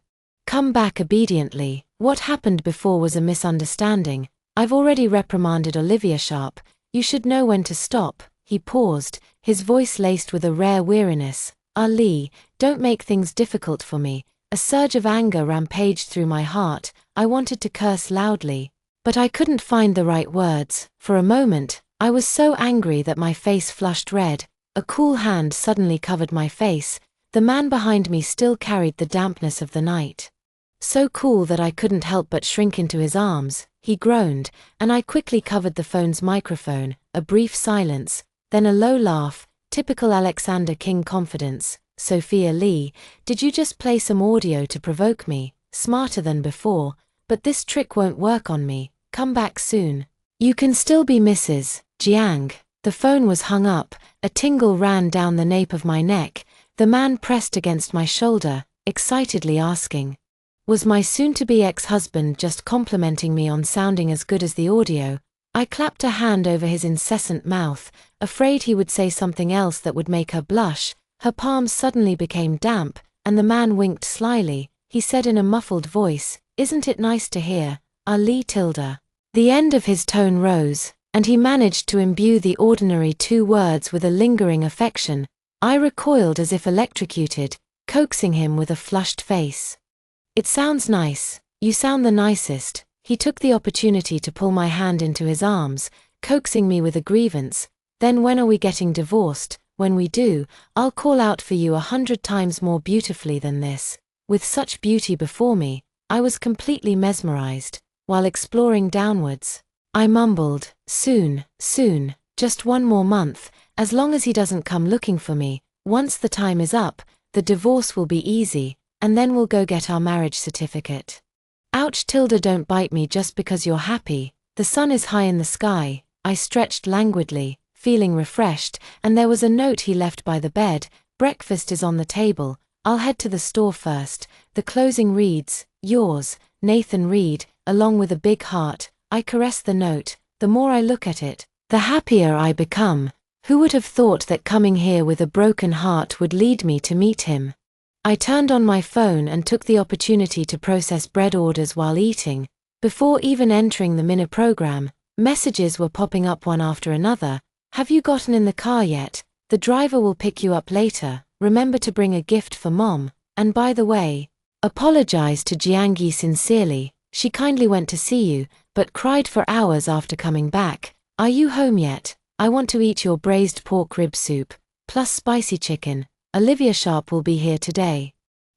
Come back obediently. What happened before was a misunderstanding. I've already reprimanded Olivia Sharp. You should know when to stop. He paused, his voice laced with a rare weariness. Ali, don't make things difficult for me. A surge of anger rampaged through my heart. I wanted to curse loudly, but I couldn't find the right words. For a moment, I was so angry that my face flushed red. A cool hand suddenly covered my face. The man behind me still carried the dampness of the night. So cool that I couldn't help but shrink into his arms. He groaned, and I quickly covered the phone's microphone. A brief silence, then a low laugh, typical Alexander King confidence. Sophia Lee, did you just play some audio to provoke me? Smarter than before, but this trick won't work on me. Come back soon. You can still be Mrs. Jiang. The phone was hung up. A tingle ran down the nape of my neck. The man pressed against my shoulder, excitedly asking, was my soon-to-be ex-husband just complimenting me on sounding as good as the audio? I clapped a hand over his incessant mouth, afraid he would say something else that would make her blush. Her palms suddenly became damp, and the man winked slyly. He said in a muffled voice, isn't it nice to hear, Ali Tilda? The end of his tone rose, and he managed to imbue the ordinary 2 words with a lingering affection. I recoiled as if electrocuted, coaxing him with a flushed face. It sounds nice. You sound the nicest. He took the opportunity to pull my hand into his arms, coaxing me with a grievance. Then when are we getting divorced? When we do, I'll call out for you 100 times more beautifully than this. With such beauty before me, I was completely mesmerized. While exploring downwards, I mumbled, soon, just 1 more month, as long as he doesn't come looking for me. Once the time is up, the divorce will be easy, and then we'll go get our marriage certificate. Ouch Tilda, don't bite me just because you're happy. The sun is high in the sky. I stretched languidly, feeling refreshed, and there was a note he left by the bed. Breakfast is on the table. I'll head to the store first. The closing reads, yours, Nathan Reed, along with a big heart. I caress the note. The more I look at it, the happier I become. Who would have thought that coming here with a broken heart would lead me to meet him? I turned on my phone and took the opportunity to process bread orders while eating. Before even entering the mini program, messages were popping up one after another. Have you gotten in the car yet? The driver will pick you up later. Remember to bring a gift for mom. And by the way, apologize to Jiang sincerely. She kindly went to see you, but cried for hours after coming back. Are you home yet? I want to eat your braised pork rib soup, plus spicy chicken. Olivia Sharp will be here today.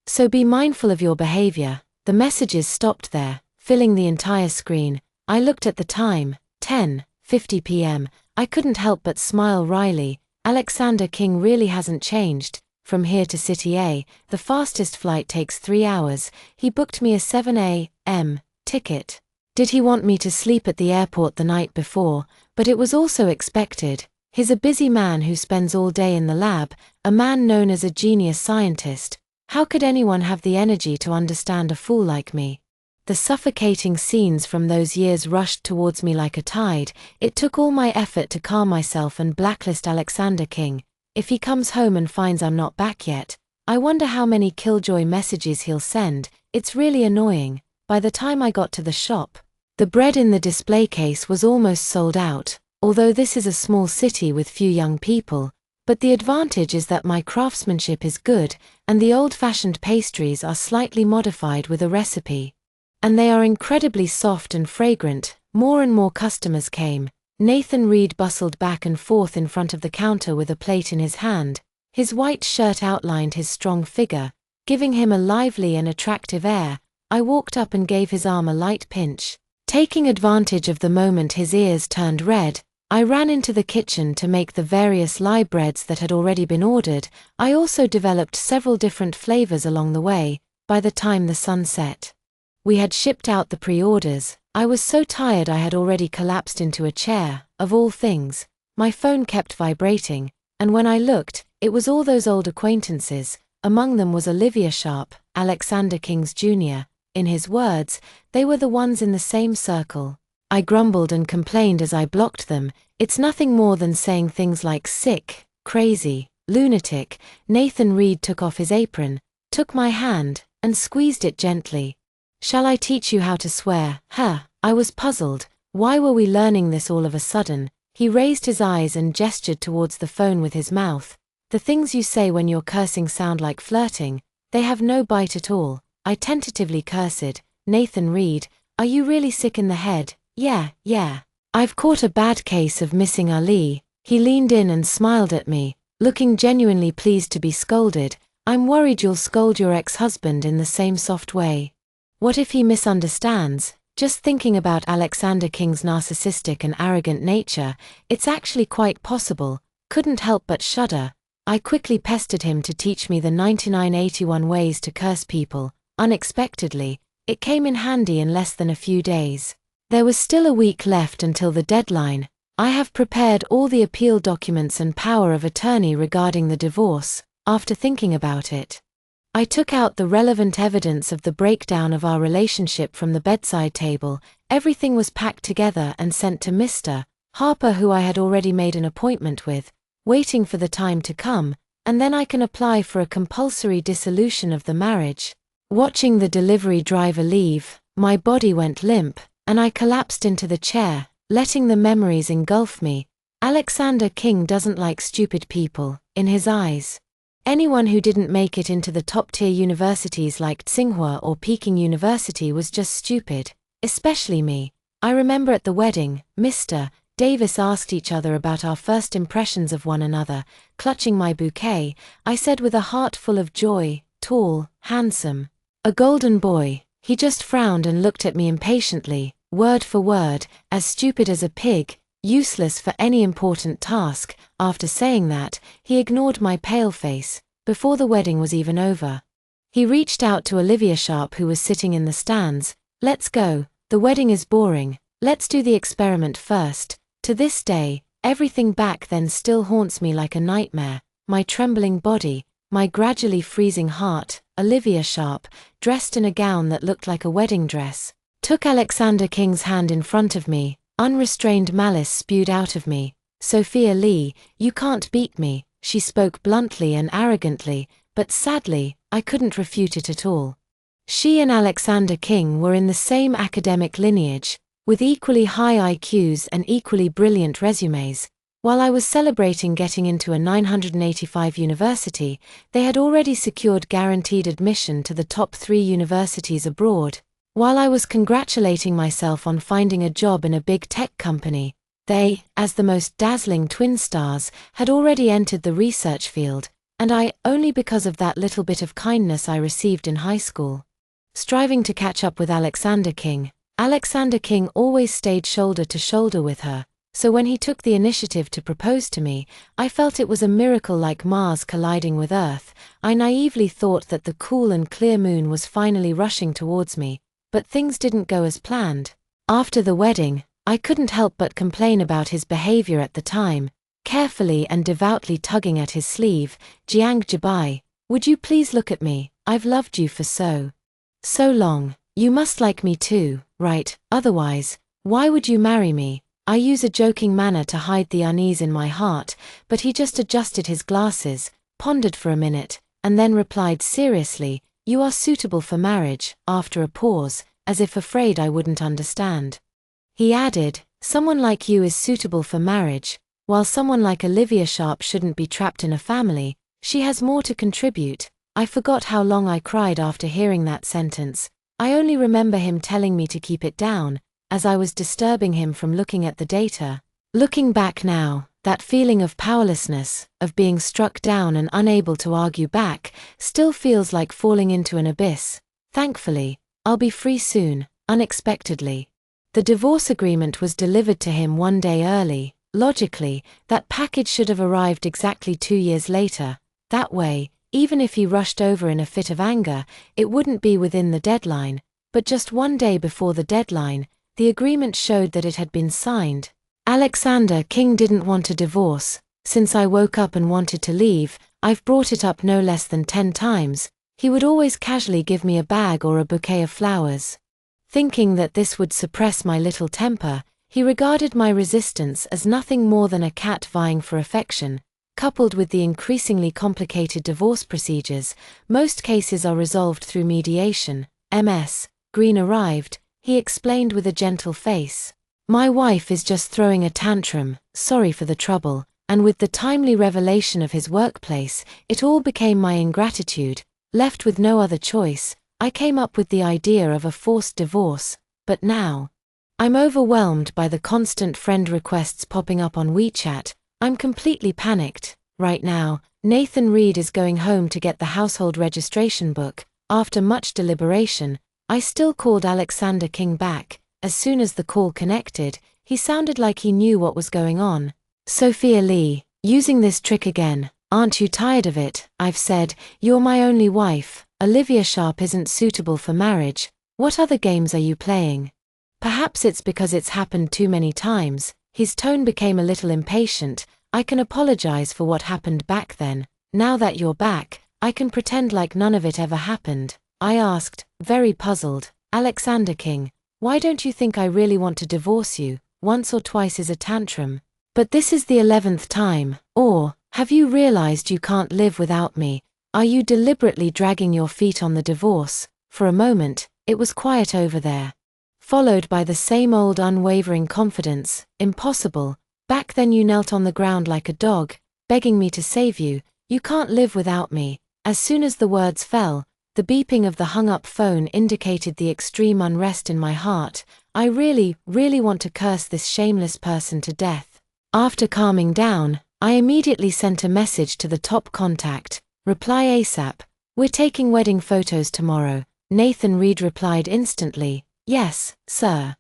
So be mindful of your behavior. The messages stopped there, filling the entire screen. I looked at the time, 10:50 p.m. I couldn't help but smile wryly. Alexander King really hasn't changed. From here to City A, the fastest flight takes 3 hours. He booked me a 7 a.m. ticket. Did he want me to sleep at the airport the night before? But it was also expected. He's a busy man who spends all day in the lab, a man known as a genius scientist. How could anyone have the energy to understand a fool like me? The suffocating scenes from those years rushed towards me like a tide. It took all my effort to calm myself and blacklist Alexander King. If he comes home and finds I'm not back yet, I wonder how many killjoy messages he'll send. It's really annoying. By the time I got to the shop, the bread in the display case was almost sold out. Although this is a small city with few young people, but the advantage is that my craftsmanship is good, and the old-fashioned pastries are slightly modified with a recipe. And they are incredibly soft and fragrant. More and more customers came. Nathan Reed bustled back and forth in front of the counter with a plate in his hand. His white shirt outlined his strong figure, giving him a lively and attractive air. I walked up and gave his arm a light pinch. Taking advantage of the moment his ears turned red, I ran into the kitchen to make the various live breads that had already been ordered. I also developed several different flavors along the way. By the time the sun set, we had shipped out the pre-orders. I was so tired I had already collapsed into a chair. Of all things, my phone kept vibrating, and when I looked, it was all those old acquaintances. Among them was Olivia Sharp, Alexander King's Jr. In his words, they were the ones in the same circle. I grumbled and complained as I blocked them. It's nothing more than saying things like sick, crazy, lunatic. Nathan Reed took off his apron, took my hand, and squeezed it gently. Shall I teach you how to swear? I was puzzled. Why were we learning this all of a sudden? He raised his eyes and gestured towards the phone with his mouth. The things you say when you're cursing sound like flirting. They have no bite at all. I tentatively cursed. Nathan Reed, are you really sick in the head? Yeah. I've caught a bad case of missing Ali. He leaned in and smiled at me, looking genuinely pleased to be scolded. I'm worried you'll scold your ex-husband in the same soft way. What if he misunderstands? Just thinking about Alexander King's narcissistic and arrogant nature, it's actually quite possible. Couldn't help but shudder. I quickly pestered him to teach me the 9981 ways to curse people. Unexpectedly, it came in handy in less than a few days. There was still a week left until the deadline. I have prepared all the appeal documents and power of attorney regarding the divorce. After thinking about it, I took out the relevant evidence of the breakdown of our relationship from the bedside table. Everything was packed together and sent to Mr. Harper, who I had already made an appointment with, waiting for the time to come, and then I can apply for a compulsory dissolution of the marriage. Watching the delivery driver leave, my body went limp, and I collapsed into the chair, letting the memories engulf me. Alexander King doesn't like stupid people. In his eyes, anyone who didn't make it into the top-tier universities like Tsinghua or Peking University was just stupid, especially me. I remember at the wedding, Mr. Davis asked each other about our first impressions of one another. Clutching my bouquet, I said with a heart full of joy, tall, handsome, a golden boy. He just frowned and looked at me impatiently, word for word, as stupid as a pig, useless for any important task. After saying that, he ignored my pale face. Before the wedding was even over, he reached out to Olivia Sharp, who was sitting in the stands. Let's go. The wedding is boring. Let's do the experiment first. To this day, everything back then still haunts me like a nightmare. My trembling body, my gradually freezing heart. Olivia Sharp, dressed in a gown that looked like a wedding dress, took Alexander King's hand in front of me. Unrestrained malice spewed out of me. Sophia Lee, you can't beat me, she spoke bluntly and arrogantly, but sadly, I couldn't refute it at all. She and Alexander King were in the same academic lineage, with equally high IQs and equally brilliant resumes. While I was celebrating getting into a 985 university, they had already secured guaranteed admission to the top 3 universities abroad. While I was congratulating myself on finding a job in a big tech company, they, as the most dazzling twin stars, had already entered the research field, and I, only because of that little bit of kindness I received in high school. Striving to catch up with Alexander King always stayed shoulder to shoulder with her, so when he took the initiative to propose to me, I felt it was a miracle like Mars colliding with Earth. I naively thought that the cool and clear moon was finally rushing towards me, but things didn't go as planned. After the wedding, I couldn't help but complain about his behavior at the time, carefully and devoutly tugging at his sleeve. Jiang Jibai, would you please look at me? I've loved you for so long. You must like me too, right? Otherwise, why would you marry me? I use a joking manner to hide the unease in my heart, but he just adjusted his glasses, pondered for a minute, and then replied seriously, you are suitable for marriage, after a pause, as if afraid I wouldn't understand. He added, someone like you is suitable for marriage, while someone like Olivia Sharp shouldn't be trapped in a family. She has more to contribute. I forgot how long I cried after hearing that sentence. I only remember him telling me to keep it down, as I was disturbing him from looking at the data. Looking back now, that feeling of powerlessness, of being struck down and unable to argue back, still feels like falling into an abyss. Thankfully, I'll be free soon, unexpectedly. The divorce agreement was delivered to him one day early. Logically, that package should have arrived exactly 2 years later. That way, even if he rushed over in a fit of anger, it wouldn't be within the deadline. But just one day before the deadline, the agreement showed that it had been signed. Alexander King didn't want a divorce. Since I woke up and wanted to leave, I've brought it up no less than 10 times. He would always casually give me a bag or a bouquet of flowers. Thinking that this would suppress my little temper, he regarded my resistance as nothing more than a cat vying for affection. Coupled with the increasingly complicated divorce procedures, most cases are resolved through mediation. Ms. Green arrived, he explained with a gentle face. My wife is just throwing a tantrum, sorry for the trouble, and with the timely revelation of his workplace, it all became my ingratitude. Left with no other choice, I came up with the idea of a forced divorce, but now I'm overwhelmed by the constant friend requests popping up on WeChat. I'm completely panicked. Right now, Nathan Reed is going home to get the household registration book. After much deliberation, I still called Alexander King back. As soon as the call connected, he sounded like he knew what was going on. Sophia Lee, using this trick again. Aren't you tired of it? I've said, you're my only wife. Olivia Sharp isn't suitable for marriage. What other games are you playing? Perhaps it's because it's happened too many times. His tone became a little impatient. I can apologize for what happened back then. Now that you're back, I can pretend like none of it ever happened. I asked, very puzzled. Alexander King, why don't you think I really want to divorce you? Once or twice is a tantrum. But this is the 11th time. Or, have you realized you can't live without me? Are you deliberately dragging your feet on the divorce? For a moment, it was quiet over there, followed by the same old unwavering confidence. Impossible. Back then you knelt on the ground like a dog, begging me to save you. You can't live without me. As soon as the words fell, the beeping of the hung-up phone indicated the extreme unrest in my heart. I really want to curse this shameless person to death. After calming down, I immediately sent a message to the top contact. Reply ASAP. We're taking wedding photos tomorrow. Nathan Reed replied instantly. Yes, sir.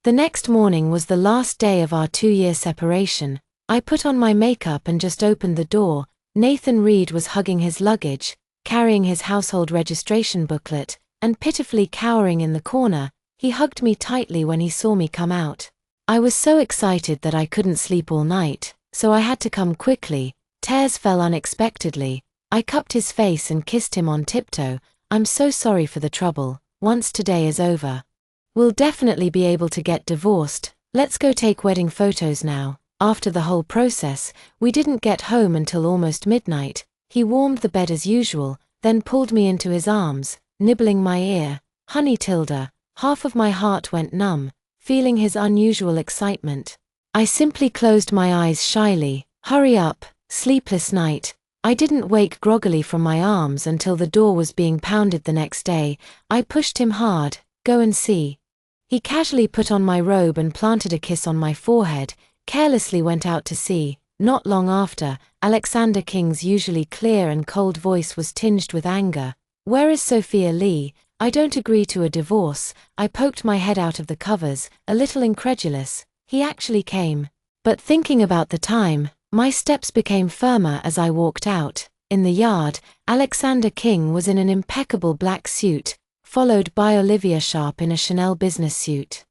The next morning was the last day of our 2-year separation. I put on my makeup and just opened the door. Nathan Reed was hugging his luggage, carrying his household registration booklet, and pitifully cowering in the corner. He hugged me tightly when he saw me come out. I was so excited that I couldn't sleep all night, so I had to come quickly. Tears fell unexpectedly. I cupped his face and kissed him on tiptoe. I'm so sorry for the trouble. Once today is over, we'll definitely be able to get divorced. Let's go take wedding photos now. After the whole process, we didn't get home until almost midnight. He warmed the bed as usual, then pulled me into his arms, nibbling my ear. Honey Tilda, half of my heart went numb, feeling his unusual excitement. I simply closed my eyes shyly. Hurry up, sleepless night. I didn't wake groggily from my arms until the door was being pounded the next day. I pushed him hard. Go and see. He casually put on my robe and planted a kiss on my forehead, carelessly went out to sea. Not long after, Alexander King's usually clear and cold voice was tinged with anger. Where is Sophia Lee? I don't agree to a divorce. I poked my head out of the covers, a little incredulous. He actually came. But thinking about the time, my steps became firmer as I walked out. In the yard, Alexander King was in an impeccable black suit, followed by Olivia Sharp in a Chanel business suit.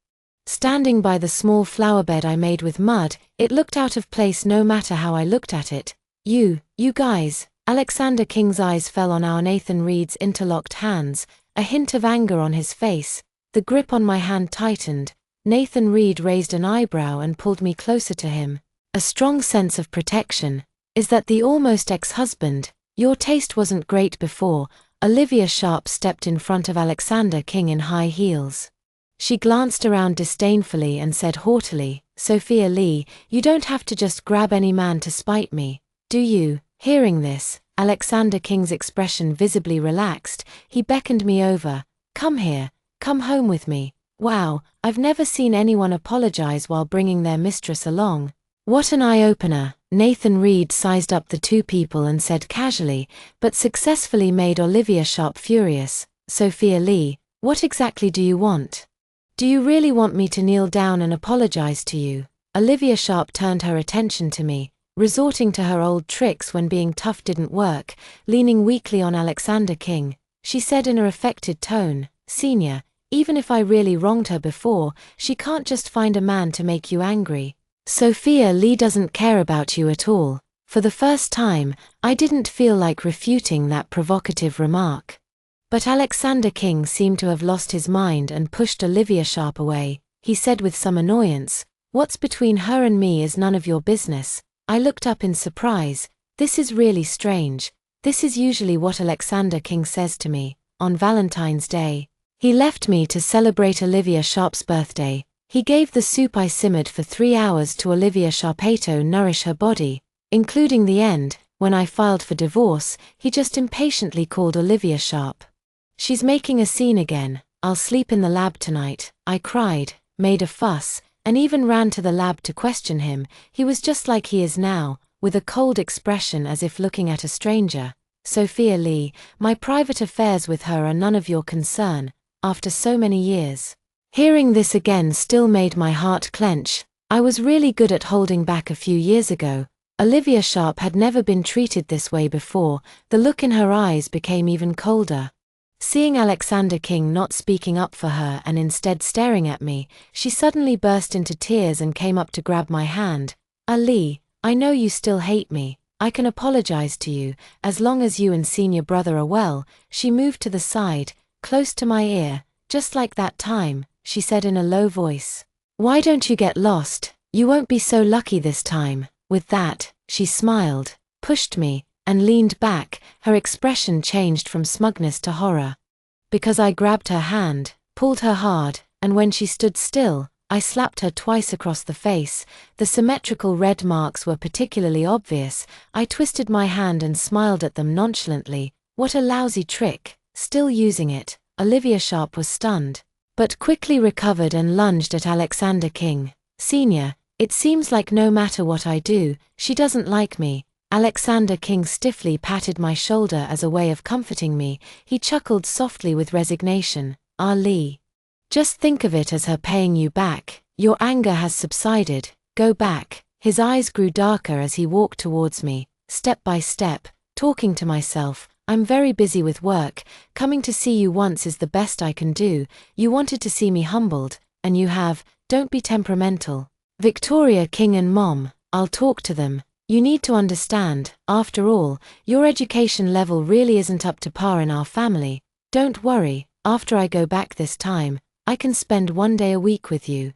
Standing by the small flower bed I made with mud, it looked out of place no matter how I looked at it. You guys. Alexander King's eyes fell on our Nathan Reed's interlocked hands, a hint of anger on his face. The grip on my hand tightened. Nathan Reed raised an eyebrow and pulled me closer to him. A strong sense of protection. Is that the almost ex-husband? Your taste wasn't great before. Olivia Sharp stepped in front of Alexander King in high heels. She glanced around disdainfully and said haughtily, Sophia Lee, you don't have to just grab any man to spite me, do you? Hearing this, Alexander King's expression visibly relaxed. He beckoned me over. Come here, come home with me. Wow, I've never seen anyone apologize while bringing their mistress along. What an eye-opener. Nathan Reed sized up the two people and said casually, but successfully made Olivia Sharp furious. Sophia Lee, what exactly do you want? Do you really want me to kneel down and apologize to you? Olivia Sharp turned her attention to me, resorting to her old tricks when being tough didn't work, leaning weakly on Alexander King. She said in a affected tone, Senior, even if I really wronged her before, she can't just find a man to make you angry. Sophia Lee doesn't care about you at all. For the first time, I didn't feel like refuting that provocative remark. But Alexander King seemed to have lost his mind and pushed Olivia Sharp away. He said with some annoyance, What's between her and me is none of your business. I looked up in surprise. This is really strange. This is usually what Alexander King says to me, on Valentine's Day. He left me to celebrate Olivia Sharp's birthday. He gave the soup I simmered for 3 hours to Olivia Sharp to nourish her body, including the end. When I filed for divorce, he just impatiently called Olivia Sharp. She's making a scene again. I'll sleep in the lab tonight. I cried, made a fuss, and even ran to the lab to question him. He was just like he is now, with a cold expression as if looking at a stranger. Sophia Lee, my private affairs with her are none of your concern, after so many years. Hearing this again still made my heart clench. I was really good at holding back a few years ago. Olivia Sharp had never been treated this way before. The look in her eyes became even colder. Seeing Alexander King not speaking up for her and instead staring at me, she suddenly burst into tears and came up to grab my hand. Ali, I know you still hate me. I can apologize to you, as long as you and senior brother are well. She moved to the side, close to my ear. Just like that time, she said in a low voice. Why don't you get lost? You won't be so lucky this time. With that, she smiled, pushed me, and leaned back. Her expression changed from smugness to horror. Because I grabbed her hand, pulled her hard, and when she stood still, I slapped her twice across the face. The symmetrical red marks were particularly obvious. I twisted my hand and smiled at them nonchalantly. What a lousy trick. Still using it. Olivia Sharp was stunned, but quickly recovered and lunged at Alexander King. Senior, it seems like no matter what I do, she doesn't like me. Alexander King stiffly patted my shoulder as a way of comforting me. He chuckled softly with resignation. Ali, just think of it as her paying you back. Your anger has subsided. Go back. His eyes grew darker as he walked towards me, step by step, talking to myself. I'm very busy with work. Coming to see you once is the best I can do. You wanted to see me humbled, and you have. Don't be temperamental. Victoria, King and Mom, I'll talk to them. You need to understand, after all, your education level really isn't up to par in our family. Don't worry, after I go back this time, I can spend 1 day a week with you.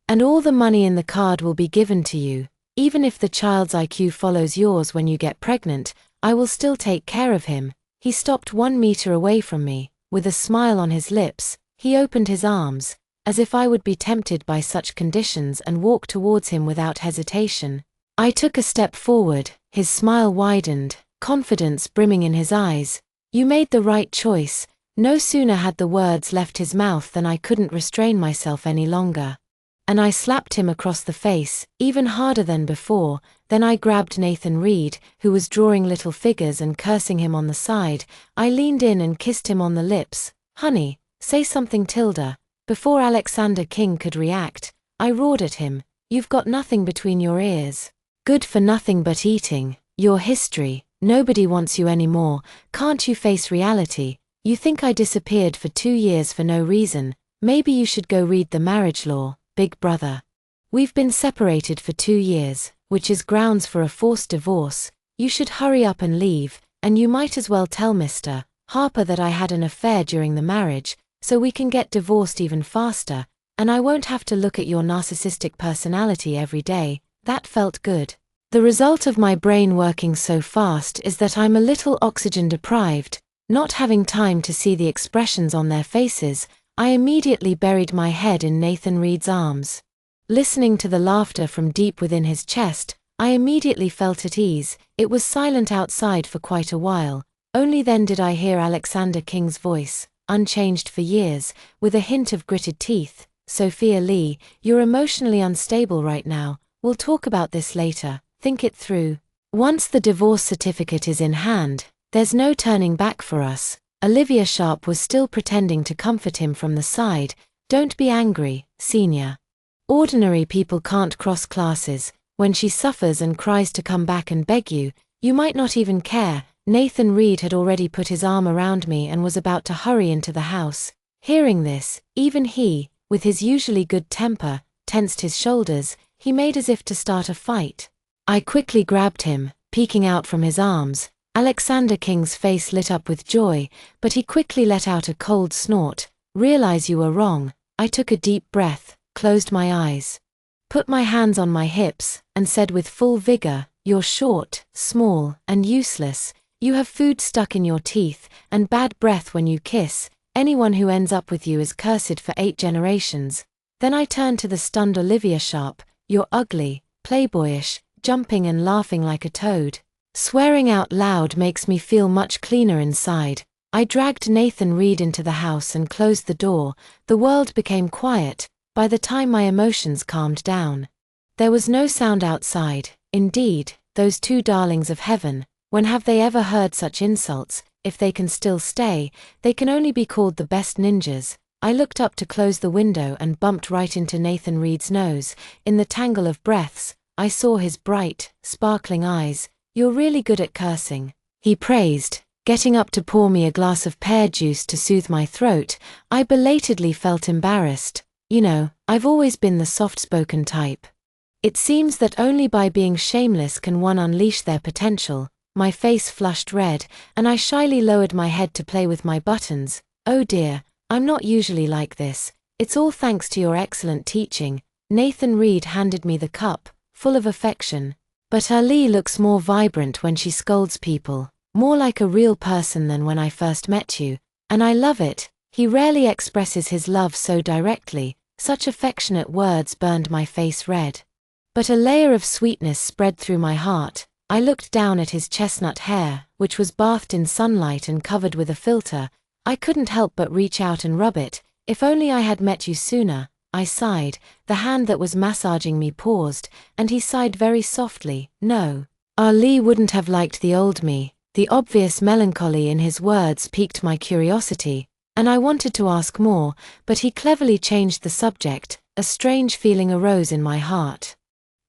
And all the money in the card will be given to you. Even if the child's IQ follows yours when you get pregnant, I will still take care of him. He stopped 1 meter away from me. With a smile on his lips, he opened his arms, as if I would be tempted by such conditions, and walked towards him without hesitation. I took a step forward, his smile widened, confidence brimming in his eyes. You made the right choice. No sooner had the words left his mouth than I couldn't restrain myself any longer. And I slapped him across the face, even harder than before. Then I grabbed Nathan Reed, who was drawing little figures and cursing him on the side. I leaned in and kissed him on the lips. Honey, say something, Tilda. Before Alexander King could react, I roared at him. You've got nothing between your ears. Good for nothing but eating. Your history. Nobody wants you anymore. Can't you face reality? You think I disappeared for 2 years for no reason. Maybe you should go read the marriage law, big brother. We've been separated for 2 years, which is grounds for a forced divorce. You should hurry up and leave, and you might as well tell Mr. Harper that I had an affair during the marriage, so we can get divorced even faster, and I won't have to look at your narcissistic personality every day. That felt good. The result of my brain working so fast is that I'm a little oxygen deprived. Not having time to see the expressions on their faces, I immediately buried my head in Nathan Reed's arms. Listening to the laughter from deep within his chest, I immediately felt at ease. It was silent outside for quite a while. Only then did I hear Alexander King's voice, unchanged for years, with a hint of gritted teeth. Sophia Lee, you're emotionally unstable right now. We'll talk about this later. Think it through. Once the divorce certificate is in hand, there's no turning back for us. Olivia Sharp was still pretending to comfort him from the side. Don't be angry, Senior. Ordinary people can't cross classes. When she suffers and cries to come back and beg you, you might not even care. Nathan Reed had already put his arm around me and was about to hurry into the house. Hearing this, even he, with his usually good temper, tensed his shoulders. He made as if to start a fight. I quickly grabbed him, peeking out from his arms. Alexander King's face lit up with joy, but he quickly let out a cold snort. Realize you were wrong. I took a deep breath, closed my eyes, put my hands on my hips, and said with full vigor, you're short, small, and useless. You have food stuck in your teeth, and bad breath when you kiss. Anyone who ends up with you is cursed for 8 generations. Then I turned to the stunned Olivia Sharp. You're ugly, playboyish, jumping and laughing like a toad. Swearing out loud makes me feel much cleaner inside. I dragged Nathan Reed into the house and closed the door. The world became quiet. By the time my emotions calmed down, there was no sound outside. Indeed, those 2 darlings of heaven, when have they ever heard such insults? If they can still stay, they can only be called the best ninjas. I looked up to close the window and bumped right into Nathan Reed's nose. In the tangle of breaths, I saw his bright, sparkling eyes. You're really good at cursing, he praised, getting up to pour me a glass of pear juice to soothe my throat. I belatedly felt embarrassed. You know, I've always been the soft-spoken type. It seems that only by being shameless can one unleash their potential. My face flushed red, and I shyly lowered my head to play with my buttons. Oh dear, I'm not usually like this. It's all thanks to your excellent teaching. Nathan Reed handed me the cup, full of affection. But Ali looks more vibrant when she scolds people, more like a real person than when I first met you, and I love it. He rarely expresses his love so directly. Such affectionate words burned my face red. But a layer of sweetness spread through my heart. I looked down at his chestnut hair, which was bathed in sunlight and covered with a filter. I couldn't help but reach out and rub it. If only I had met you sooner, I sighed. The hand that was massaging me paused, and he sighed very softly. No. Ali wouldn't have liked the old me. The obvious melancholy in his words piqued my curiosity, and I wanted to ask more, but he cleverly changed the subject. A strange feeling arose in my heart.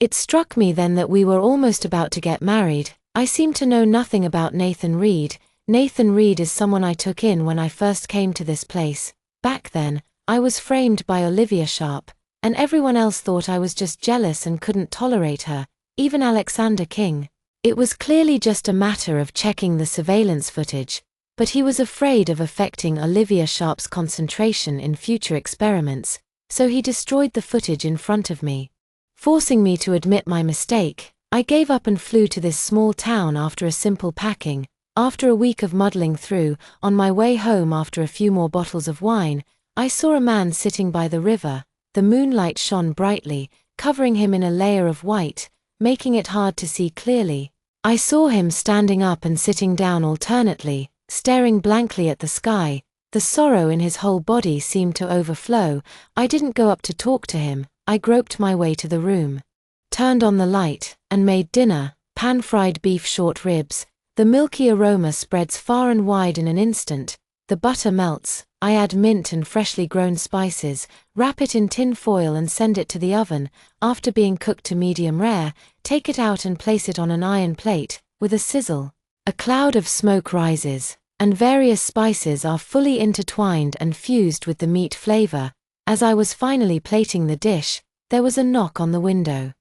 It struck me then that we were almost about to get married. I seemed to know nothing about Nathan Reed. Nathan Reed is someone I took in when I first came to this place. Back then, I was framed by Olivia Sharp, and everyone else thought I was just jealous and couldn't tolerate her, even Alexander King. It was clearly just a matter of checking the surveillance footage, but he was afraid of affecting Olivia Sharp's concentration in future experiments, so he destroyed the footage in front of me. Forcing me to admit my mistake, I gave up and flew to this small town after a simple packing. After a week of muddling through, on my way home after a few more bottles of wine, I saw a man sitting by the river. The moonlight shone brightly, covering him in a layer of white, making it hard to see clearly. I saw him standing up and sitting down alternately, staring blankly at the sky. The sorrow in his whole body seemed to overflow. I didn't go up to talk to him. I groped my way to the room, turned on the light, and made dinner. Pan-fried beef short ribs. The milky aroma spreads far and wide in an instant. The butter melts. I add mint and freshly grown spices, wrap it in tin foil and send it to the oven. After being cooked to medium rare, take it out and place it on an iron plate, with a sizzle. A cloud of smoke rises, and various spices are fully intertwined and fused with the meat flavor. As I was finally plating the dish, there was a knock on the window.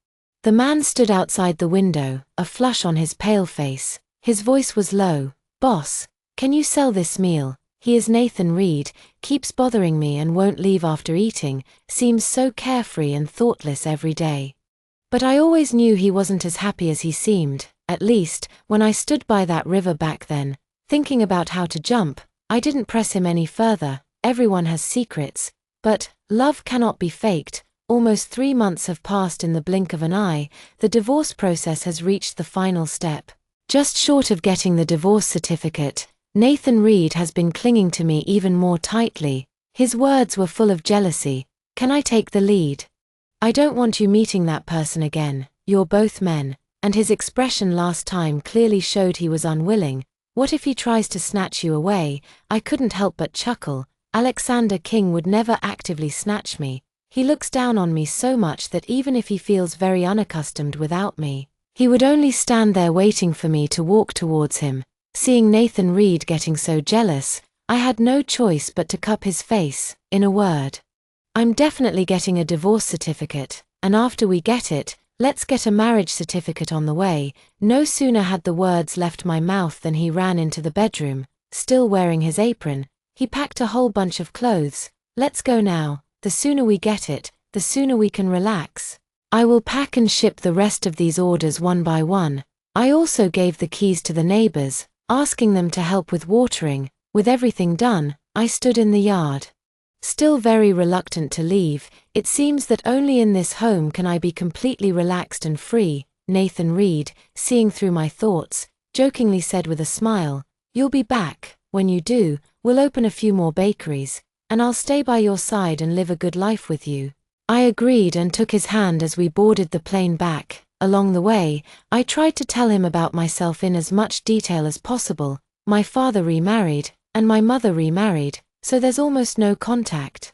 The man stood outside the window, a flush on his pale face. His voice was low. "Boss, can you sell this meal? He is Nathan Reed, keeps bothering me and won't leave after eating, seems so carefree and thoughtless every day." But I always knew he wasn't as happy as he seemed, at least, when I stood by that river back then, thinking about how to jump. I didn't press him any further. Everyone has secrets. But love cannot be faked. Almost 3 months have passed in the blink of an eye. The divorce process has reached the final step. Just short of getting the divorce certificate, Nathan Reed has been clinging to me even more tightly. His words were full of jealousy. "Can I take the lead? I don't want you meeting that person again. You're both men." And his expression last time clearly showed he was unwilling. "What if he tries to snatch you away?" I couldn't help but chuckle. Alexander King would never actively snatch me. He looks down on me so much that even if he feels very unaccustomed without me, he would only stand there waiting for me to walk towards him. Seeing Nathan Reed getting so jealous, I had no choice but to cup his face. In a word, I'm definitely getting a divorce certificate, and after we get it, let's get a marriage certificate on the way. No sooner had the words left my mouth than he ran into the bedroom, still wearing his apron. He packed a whole bunch of clothes. "Let's go now. The sooner we get it, the sooner we can relax. I will pack and ship the rest of these orders one by one." I also gave the keys to the neighbors, asking them to help with watering. With everything done, I stood in the yard, still very reluctant to leave. It seems that only in this home can I be completely relaxed and free. Nathan Reed, seeing through my thoughts, jokingly said with a smile, "You'll be back. When you do, we'll open a few more bakeries, and I'll stay by your side and live a good life with you." I agreed and took his hand as we boarded the plane back. Along the way, I tried to tell him about myself in as much detail as possible. My father remarried, and my mother remarried, so there's almost no contact.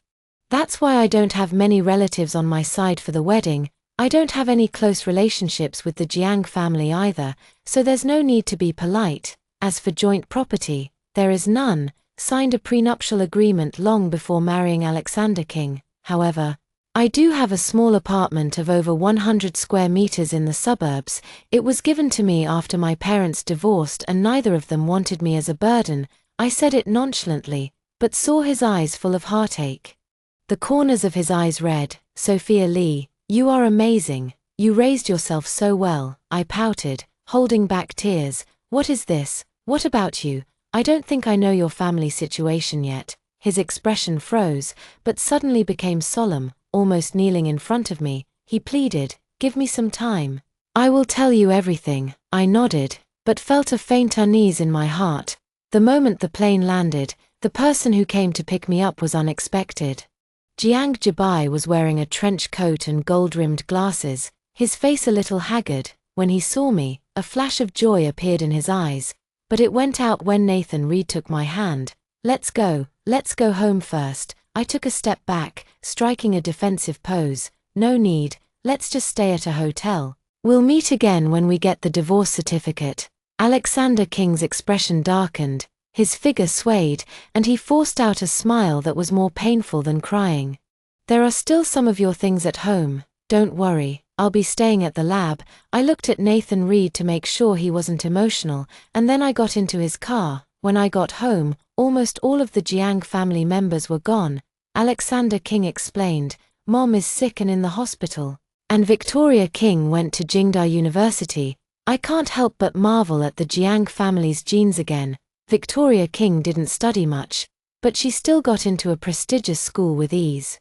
That's why I don't have many relatives on my side for the wedding. I don't have any close relationships with the Jiang family either, so there's no need to be polite. As for joint property, there is none. Signed a prenuptial agreement long before marrying Alexander King. However, I do have a small apartment of over 100 square meters in the suburbs. It was given to me after my parents divorced and neither of them wanted me as a burden. I said it nonchalantly, but saw his eyes full of heartache. The corners of his eyes read, "Sophia Lee, you are amazing. You raised yourself so well." I pouted, holding back tears. "What is this? What about you? I don't think I know your family situation yet." His expression froze, but suddenly became solemn. Almost kneeling in front of me, he pleaded, "Give me some time. I will tell you everything." I nodded, but felt a faint unease in my heart. The moment the plane landed, the person who came to pick me up was unexpected. Jiang was wearing a trench coat and gold-rimmed glasses, his face a little haggard. When he saw me, a flash of joy appeared in his eyes, but it went out when Nathan Reed took my hand. Let's go home first." I took a step back, striking a defensive pose. "No need, let's just stay at a hotel. We'll meet again when we get the divorce certificate." Alexander King's expression darkened, his figure swayed, and he forced out a smile that was more painful than crying. There are still some of your things at home, don't worry, I'll be staying at the lab. I looked at Nathan Reed to make sure he wasn't emotional, and then I got into his car. When I got home, almost all of the Jiang family members were gone. Alexander King explained, Mom is sick and in the hospital. And Victoria King went to Jingda University. I can't help but marvel at the Jiang family's genes again. Victoria King didn't study much, but she still got into a prestigious school with ease.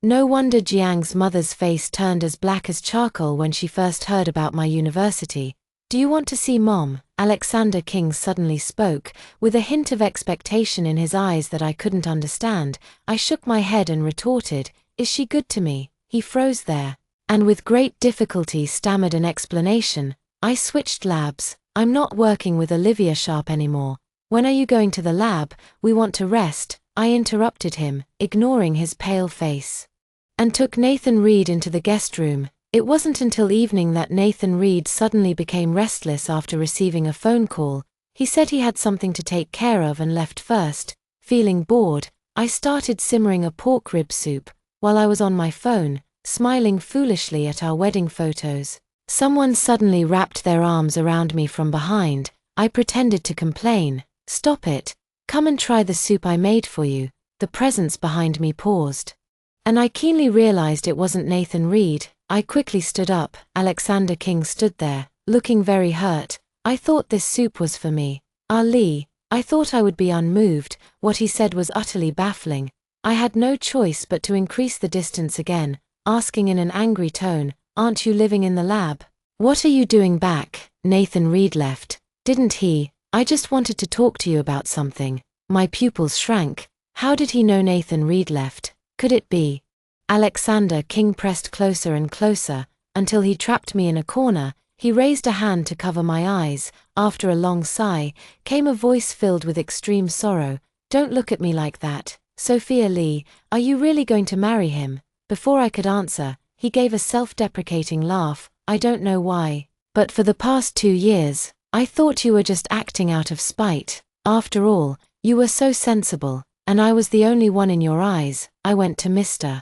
No wonder Jiang's mother's face turned as black as charcoal when she first heard about my university. Do you want to see Mom? Alexander King suddenly spoke, with a hint of expectation in his eyes that I couldn't understand. I shook my head and retorted, Is she good to me? He froze there, and with great difficulty stammered an explanation. I switched labs. I'm not working with Olivia Sharp anymore. When are you going to the lab? We want to rest, I interrupted him, ignoring his pale face, and took Nathan Reed into the guest room. It wasn't until evening that Nathan Reed suddenly became restless after receiving a phone call. He said he had something to take care of and left first. Feeling bored, I started simmering a pork rib soup, while I was on my phone, smiling foolishly at our wedding photos. Someone suddenly wrapped their arms around me from behind. I pretended to complain. Stop it. Come and try the soup I made for you. The presence behind me paused, and I keenly realized it wasn't Nathan Reed. I quickly stood up. Alexander King stood there, looking very hurt. I thought this soup was for me. Ali. I thought I would be unmoved. What he said was utterly baffling. I had no choice but to increase the distance again, asking in an angry tone, Aren't you living in the lab? What are you doing back? Nathan Reed left, didn't he? I just wanted to talk to you about something. My pupils shrank. How did he know Nathan Reed left? Could it be? Alexander King pressed closer and closer, until he trapped me in a corner. He raised a hand to cover my eyes. After a long sigh, came a voice filled with extreme sorrow. Don't look at me like that. Sophia Lee, are you really going to marry him? Before I could answer, he gave a self-deprecating laugh. I don't know why, but for the past 2 years, I thought you were just acting out of spite. After all, you were so sensible, and I was the only one in your eyes. I went to Mr.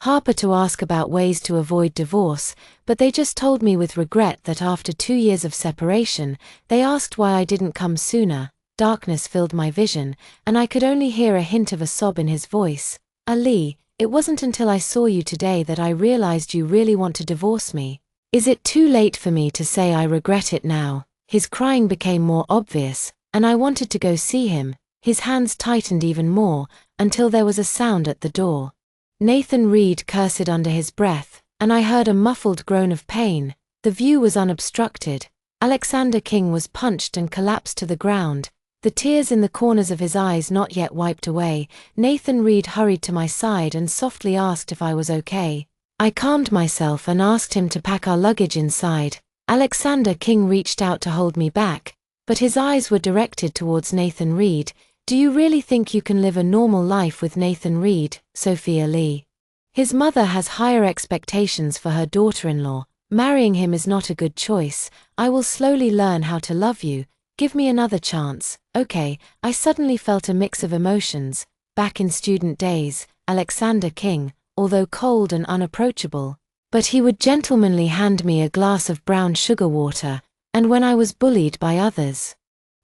Harper to ask about ways to avoid divorce, but they just told me with regret that after 2 years of separation, they asked why I didn't come sooner. Darkness filled my vision, and I could only hear a hint of a sob in his voice. Ali, it wasn't until I saw you today that I realized you really want to divorce me. Is it too late for me to say I regret it now? His crying became more obvious, and I wanted to go see him. His hands tightened even more, until there was a sound at the door. Nathan Reed cursed under his breath, and I heard a muffled groan of pain. The view was unobstructed. Alexander King was punched and collapsed to the ground, the tears in the corners of his eyes not yet wiped away. Nathan Reed hurried to my side and softly asked if I was okay. I calmed myself and asked him to pack our luggage inside. Alexander King reached out to hold me back, but his eyes were directed towards Nathan Reed. Do you really think you can live a normal life with Nathan Reed, Sophia Lee? His mother has higher expectations for her daughter-in-law. Marrying him is not a good choice. I will slowly learn how to love you. Give me another chance. Okay. I suddenly felt a mix of emotions. Back in student days, Alexander King, although cold and unapproachable, but he would gentlemanly hand me a glass of brown sugar water, and when I was bullied by others,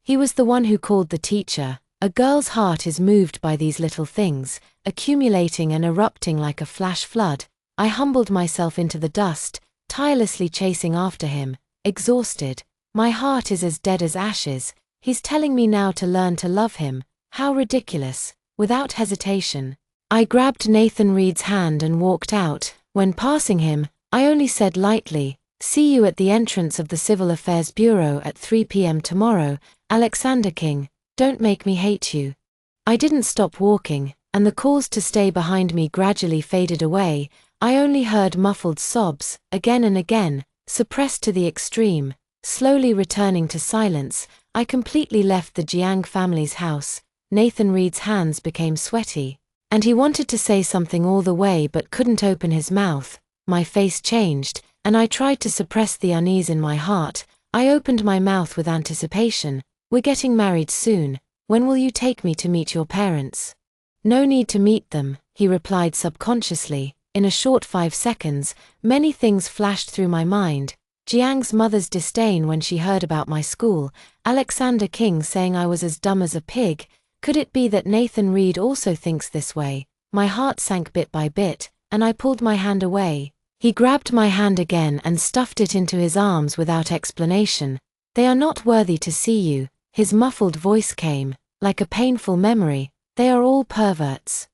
he was the one who called the teacher. A girl's heart is moved by these little things, accumulating and erupting like a flash flood. I humbled myself into the dust, tirelessly chasing after him, exhausted. My heart is as dead as ashes. He's telling me now to learn to love him. How ridiculous. Without hesitation, I grabbed Nathan Reed's hand and walked out. When passing him, I only said lightly, See you at the entrance of the Civil Affairs Bureau at 3 p.m. tomorrow, Alexander King. Don't make me hate you. I didn't stop walking, and the calls to stay behind me gradually faded away. I only heard muffled sobs, again and again, suppressed to the extreme. Slowly returning to silence, I completely left the Jiang family's house. Nathan Reed's hands became sweaty, and he wanted to say something all the way but couldn't open his mouth. My face changed, and I tried to suppress the unease in my heart. I opened my mouth with anticipation. We're getting married soon. When will you take me to meet your parents? No need to meet them, he replied subconsciously. In a short 5 seconds, many things flashed through my mind. Jiang's mother's disdain when she heard about my school, Alexander King saying I was as dumb as a pig. Could it be that Nathan Reed also thinks this way? My heart sank bit by bit, and I pulled my hand away. He grabbed my hand again and stuffed it into his arms without explanation. They are not worthy to see you, his muffled voice came, like a painful memory. They are all perverts.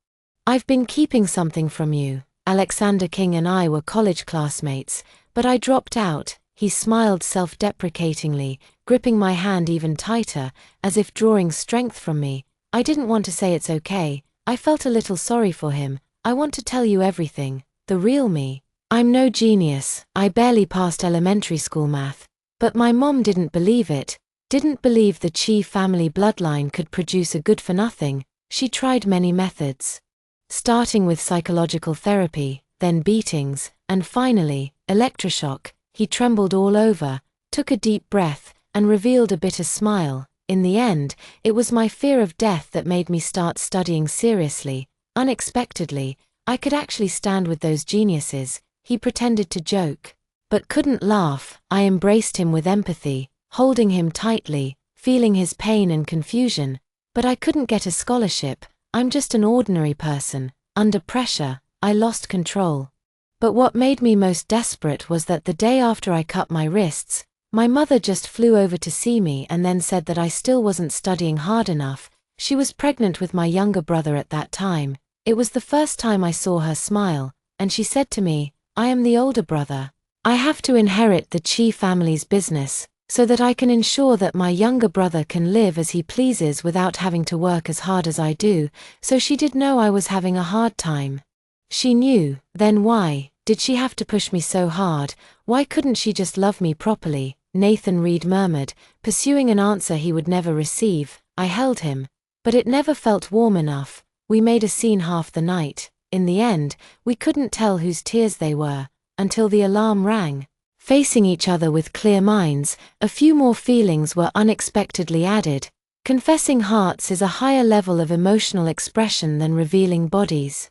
I've been keeping something from you. Alexander King and I were college classmates, but I dropped out. He smiled self-deprecatingly, gripping my hand even tighter, as if drawing strength from me. I didn't want to say it's okay. I felt a little sorry for him. I want to tell you everything, the real me. I'm no genius. I barely passed elementary school math. But my mom didn't believe it. Didn't believe the Chi family bloodline could produce a good-for-nothing. She tried many methods. Starting with psychological therapy, then beatings, and finally, electroshock. He trembled all over, took a deep breath, and revealed a bitter smile. In the end, it was my fear of death that made me start studying seriously. Unexpectedly, I could actually stand with those geniuses. He pretended to joke, but couldn't laugh. I embraced him with empathy, holding him tightly, feeling his pain and confusion. But I couldn't get a scholarship. I'm just an ordinary person. Under pressure, I lost control. But what made me most desperate was that the day after I cut my wrists, my mother just flew over to see me and then said that I still wasn't studying hard enough. She was pregnant with my younger brother at that time. It was the first time I saw her smile, and she said to me, I am the older brother. I have to inherit the Chi family's business, so that I can ensure that my younger brother can live as he pleases without having to work as hard as I do. So she did know I was having a hard time. She knew. Then why did she have to push me so hard? Why couldn't she just love me properly? Nathan Reed murmured, pursuing an answer he would never receive. I held him, but it never felt warm enough. We made a scene half the night. In the end, we couldn't tell whose tears they were, until the alarm rang. Facing each other with clear minds, a few more feelings were unexpectedly added. Confessing hearts is a higher level of emotional expression than revealing bodies.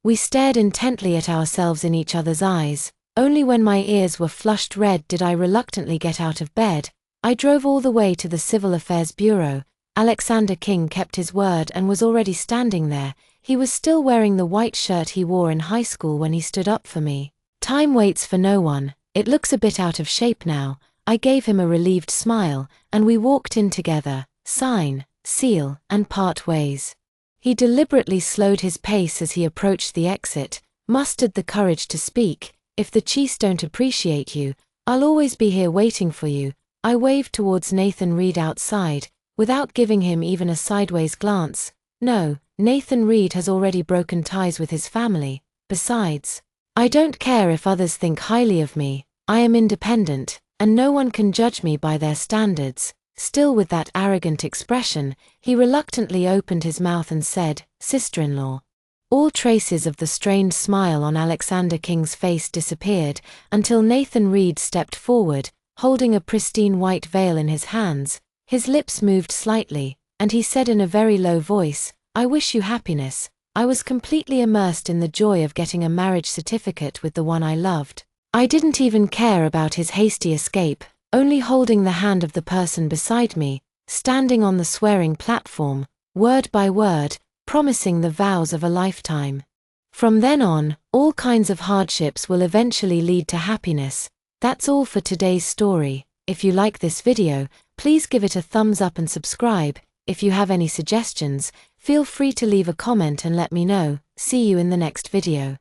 We stared intently at ourselves in each other's eyes. Only when my ears were flushed red did I reluctantly get out of bed. I drove all the way to the Civil Affairs Bureau. Alexander King kept his word and was already standing there. He was still wearing the white shirt he wore in high school when he stood up for me. Time waits for no one. It looks a bit out of shape now. I gave him a relieved smile, and we walked in together, sign, seal, and part ways. He deliberately slowed his pace as he approached the exit, mustered the courage to speak. If the Chiefs don't appreciate you, I'll always be here waiting for you. I waved towards Nathan Reed outside, without giving him even a sideways glance. No, Nathan Reed has already broken ties with his family. Besides, I don't care if others think highly of me. I am independent, and no one can judge me by their standards. Still with that arrogant expression, he reluctantly opened his mouth and said, "Sister-in-law." All traces of the strained smile on Alexander King's face disappeared, until Nathan Reed stepped forward, holding a pristine white veil in his hands. His lips moved slightly, and he said in a very low voice, "I wish you happiness." I was completely immersed in the joy of getting a marriage certificate with the one I loved. I didn't even care about his hasty escape, only holding the hand of the person beside me, standing on the swearing platform, word by word, promising the vows of a lifetime. From then on, all kinds of hardships will eventually lead to happiness. That's all for today's story. If you like this video, please give it a thumbs up and subscribe. If you have any suggestions, feel free to leave a comment and let me know. See you in the next video.